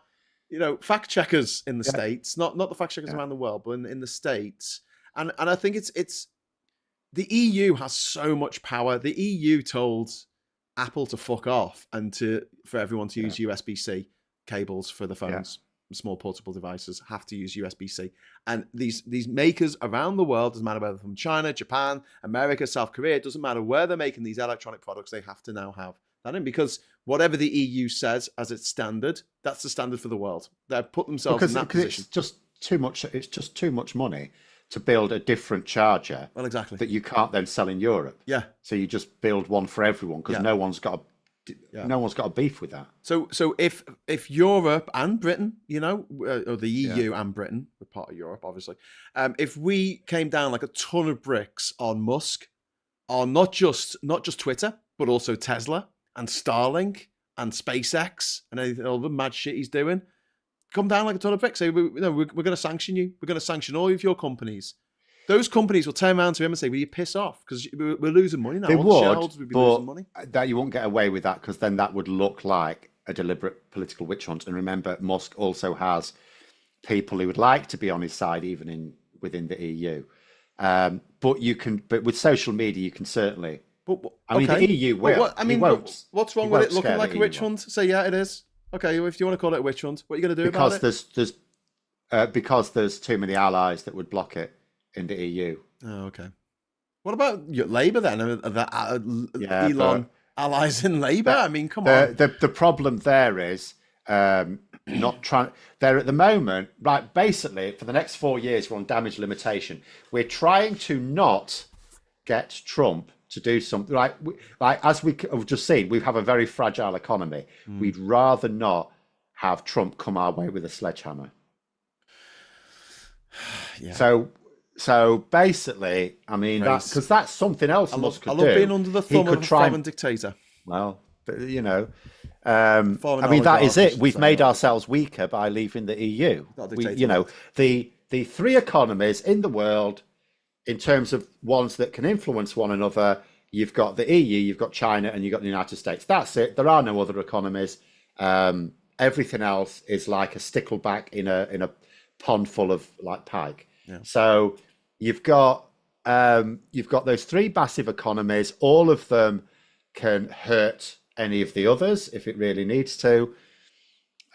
fact checkers in the States, not the fact checkers around the world, but in the States. And I think it's the EU has so much power. The EU told Apple to fuck off and for everyone to use USB-C cables for the phones. Small portable devices have to use USB-C. And these makers around the world, doesn't matter whether from China, Japan, America, South Korea, it doesn't matter where they're making these electronic products, they have to now have that in, because whatever the EU says as its standard, that's the standard for the world. They've put themselves in that position. It's just too much money to build a different charger. Well, exactly. That you can't then sell in Europe. Yeah. So you just build one for everyone, because no one's got a beef with that. So if Europe and Britain, or the EU and Britain, we're part of Europe, obviously, if we came down like a ton of bricks on Musk, on not just Twitter, but also Tesla and Starlink and SpaceX and all the mad shit he's doing, come down like a ton of bricks. Say, we're going to sanction you. We're going to sanction all of your companies. Those companies will turn around to him and say, "Will you piss off? Because we're losing money now." They would, losing money. That you won't get away with that, because then that would look like a deliberate political witch hunt. And remember, Musk also has people who would like to be on his side, even within the EU. But with social media, you can certainly. The EU will. What's wrong with it looking like a witch hunt? Say, yeah, it is. Okay, if you want to call it a witch hunt, what are you going to do about it? Because there's too many allies that would block it in the EU. Oh, okay. What about Labour then? Elon allies in Labour? I mean, come on. The problem there is not trying. They're at the moment, right? Basically, for the next 4 years, we're on damage limitation. We're trying to not get Trump to do something like as we have just seen. We have a very fragile economy. We'd rather not have Trump come our way with a sledgehammer. So basically, I mean, because that's something else Musk could do. I love being under the thumb of a foreign dictator. Well, I mean, that is it. We've made ourselves weaker by leaving the EU. The three economies in the world, in terms of ones that can influence one another, you've got the EU, you've got China, and you've got the United States. That's it. There are no other economies. Everything else is like a stickleback in a pond full of like pike. Yeah. So you've got those three massive economies. All of them can hurt any of the others if it really needs to,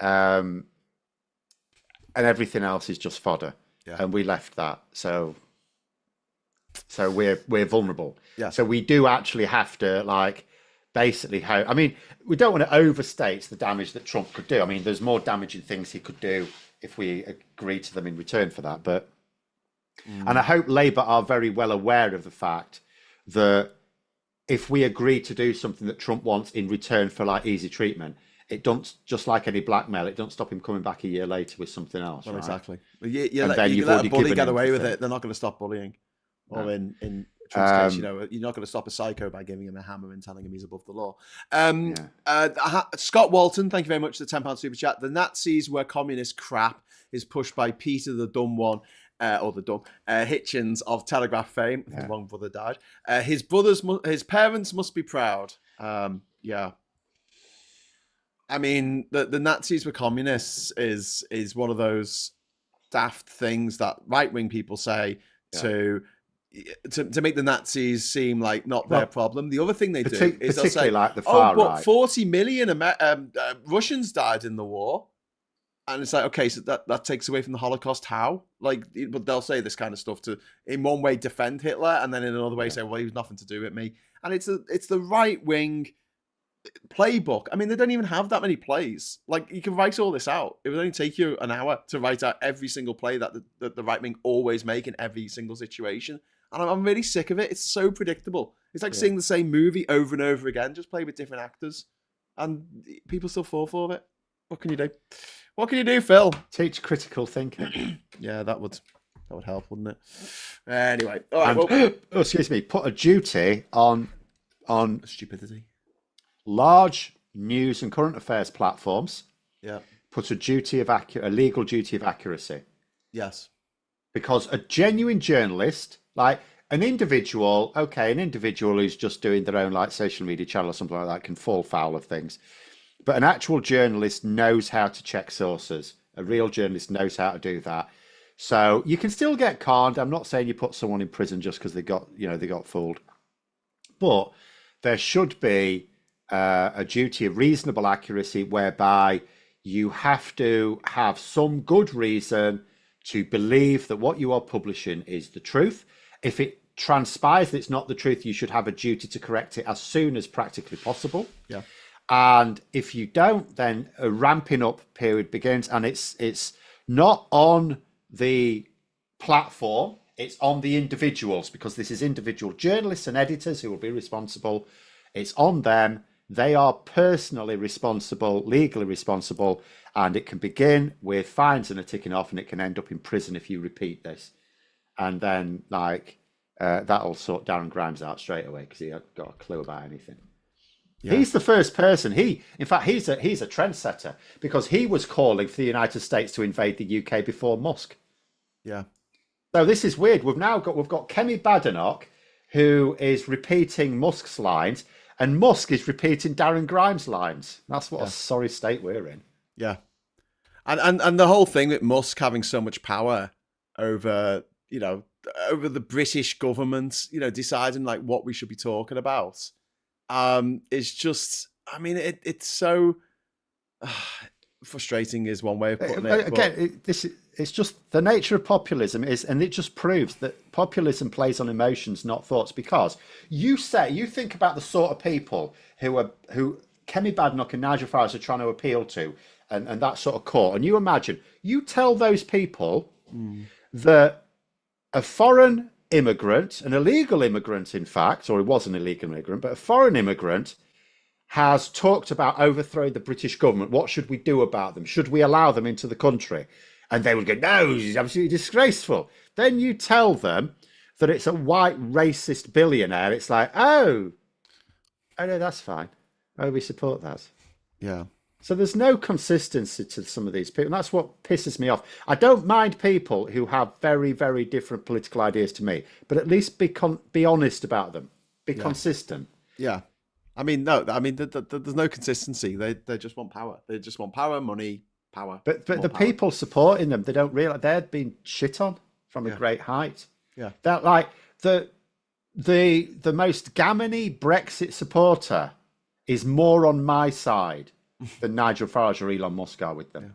and everything else is just fodder. Yeah. And we left that, so we're vulnerable. Yeah. So we do actually have to basically I mean, we don't want to overstate the damage that Trump could do. I mean, there's more damaging things he could do if we agree to them in return for that, but. And I hope Labour are very well aware of the fact that if we agree to do something that Trump wants in return for easy treatment, it don't, just like any blackmail, it don't stop him coming back a year later with something else. Well, right? Exactly. You let a bully get away with it, they're not going to stop bullying. No. Or in Trump's case, you're not going to stop a psycho by giving him a hammer and telling him he's above the law. Scott Walton, thank you very much for the £10 super chat. The Nazis were communist crap is pushed by Peter the Dumb One. Hitchens of Telegraph fame. His wrong brother died. His parents must be proud. I mean, the Nazis were communists is one of those daft things that right-wing people say to make the Nazis seem like not their problem. The other thing they do is they'll say, like the far right. 40 million Russians died in the war. And it's like, okay, so that takes away from the Holocaust. How? But they'll say this kind of stuff to, in one way, defend Hitler, and then in another way say, well, he was nothing to do with me. And it's the right wing playbook. I mean, they don't even have that many plays. Like, you can write all this out. It would only take you an hour to write out every single play that the right wing always make in every single situation. And I'm really sick of it. It's so predictable. It's like seeing the same movie over and over again, just played with different actors. And people still fall for it. What can you do? What can you do, Phil? Teach critical thinking. Yeah, that would help, wouldn't it? Anyway, all right. Oh, excuse me. Put a duty on Stupidity. Large news and current affairs platforms. Yeah. Put a legal duty of accuracy. Yes. Because a genuine journalist, like an individual who's just doing their own like social media channel or something like that, can fall foul of things. But an actual journalist knows how to check sources. A real journalist knows how to do that. So you can still get conned. I'm not saying you put someone in prison just because they got fooled. But there should be a duty of reasonable accuracy whereby you have to have some good reason to believe that what you are publishing is the truth. If it transpires that it's not the truth, you should have a duty to correct it as soon as practically possible. Yeah. And if you don't, then a ramping up period begins, and it's not on the platform, it's on the individuals, because this is individual journalists and editors who will be responsible. It's on them. They are personally responsible, legally responsible, and it can begin with fines and a ticking off, and it can end up in prison if you repeat this. And then that'll sort Darren Grimes out straight away because he hasn't got a clue about anything. Yeah. He's the first person. He's a trendsetter because he was calling for the United States to invade the UK before Musk. Yeah. So this is weird. We've got Kemi Badenoch, who is repeating Musk's lines, and Musk is repeating Darren Grimes' lines. That's what a sorry state we're in. Yeah. And the whole thing with Musk having so much power over the British government, deciding like what we should be talking about. It's just, I mean, it's so frustrating is one way of putting it. Again, it's just the nature of populism and it just proves that populism plays on emotions, not thoughts. Because you think about the sort of people who Kemi Badenoch and Nigel Farage are trying to appeal to, and that sort of court, and you tell those people that a foreign immigrant, an illegal immigrant, in fact, or he was an illegal immigrant, but a foreign immigrant has talked about overthrowing the British government. What should we do about them? Should we allow them into the country? And they would go, no, he's absolutely disgraceful. Then you tell them that it's a white racist billionaire. It's like, oh no, that's fine. Oh, we support that. Yeah. So there's no consistency to some of these people. And that's what pisses me off. I don't mind people who have very, very different political ideas to me, but at least be honest about them. Be consistent. Yeah. I mean, no. I mean, there's no consistency. They just want power. They just want power, money, power. But the power. People supporting them, they don't realize they're being shit on from a great height. Yeah. That like the most gammony Brexit supporter is more on my side than Nigel Farage or Elon Musk are with them.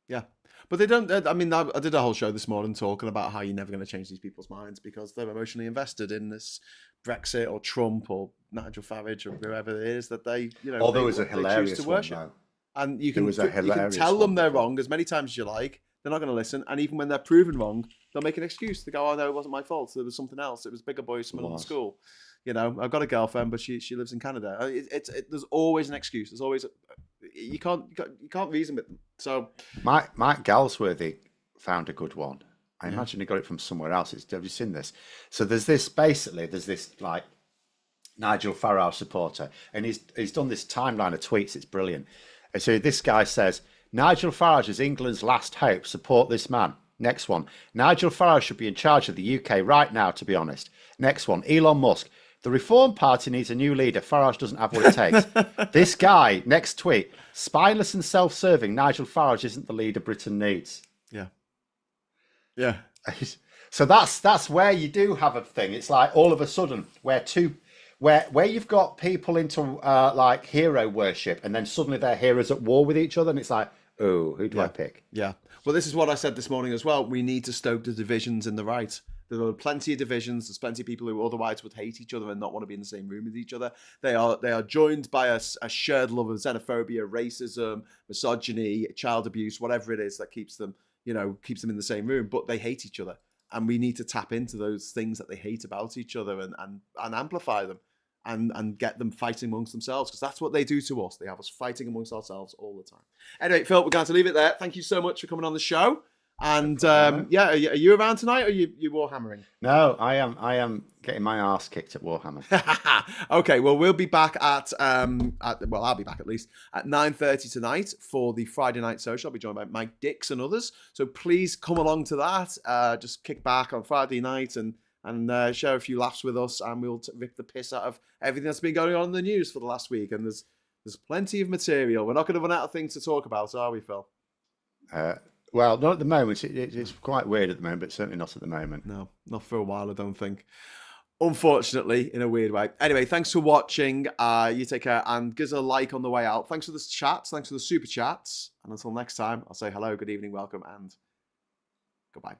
Yeah. But they don't. I mean, I did a whole show this morning talking about how you're never going to change these people's minds because they're emotionally invested in this Brexit or Trump or Nigel Farage or whoever it is that they, Oh, there was a hilarious one, though. And you can tell them they're wrong as many times as you like. They're not going to listen. And even when they're proven wrong, they'll make an excuse. They go, oh, no, it wasn't my fault. There was something else. It was bigger boys from another school. I've got a girlfriend, but she lives in Canada. There's always an excuse. There's always you can't reason with them. So Mike Galsworthy found a good one. I imagine he got it from somewhere else. Have you seen this? So there's this like Nigel Farage supporter, and he's done this timeline of tweets. It's brilliant. And so this guy says, Nigel Farage is England's last hope. Support this man. Next one. Nigel Farage should be in charge of the UK right now, to be honest. Next one. Elon Musk. The Reform Party needs a new leader. Farage doesn't have what it takes. This guy, next tweet. Spineless and self-serving. Nigel Farage isn't the leader Britain needs. Yeah. Yeah. So that's where you do have a thing. It's like all of a sudden where you've got people into like hero worship, and then suddenly they're heroes at war with each other, and it's like, oh, who do I pick? Yeah. Well, this is what I said this morning as well. We need to stoke the divisions in the right. There are plenty of divisions. There's plenty of people who otherwise would hate each other and not want to be in the same room with each other. They are joined by a shared love of xenophobia, racism, misogyny, child abuse, whatever it is that keeps them in the same room. But they hate each other, and we need to tap into those things that they hate about each other and amplify them. And get them fighting amongst themselves, because that's what they do to us. They have us fighting amongst ourselves all the time. Anyway, Phil, we're going to leave it there. Thank you so much for coming on the show. And are you around tonight, or are you Warhammering? No, I am getting my arse kicked at Warhammer. Okay, well, we'll be back I'll be back at least at 9:30 tonight for the Friday Night Social. I'll be joined by Mike Dix and others. So please come along to that. Just kick back on Friday night and share a few laughs with us, and we'll rip the piss out of everything that's been going on in the news for the last week. And there's plenty of material. We're not going to run out of things to talk about, are we, Phil? Well, not at the moment. It's quite weird at the moment, but certainly not at the moment. No, not for a while, I don't think. Unfortunately, in a weird way. Anyway, thanks for watching. You take care, and give us a like on the way out. Thanks for the chats. Thanks for the super chats. And until next time, I'll say hello, good evening, welcome, and goodbye.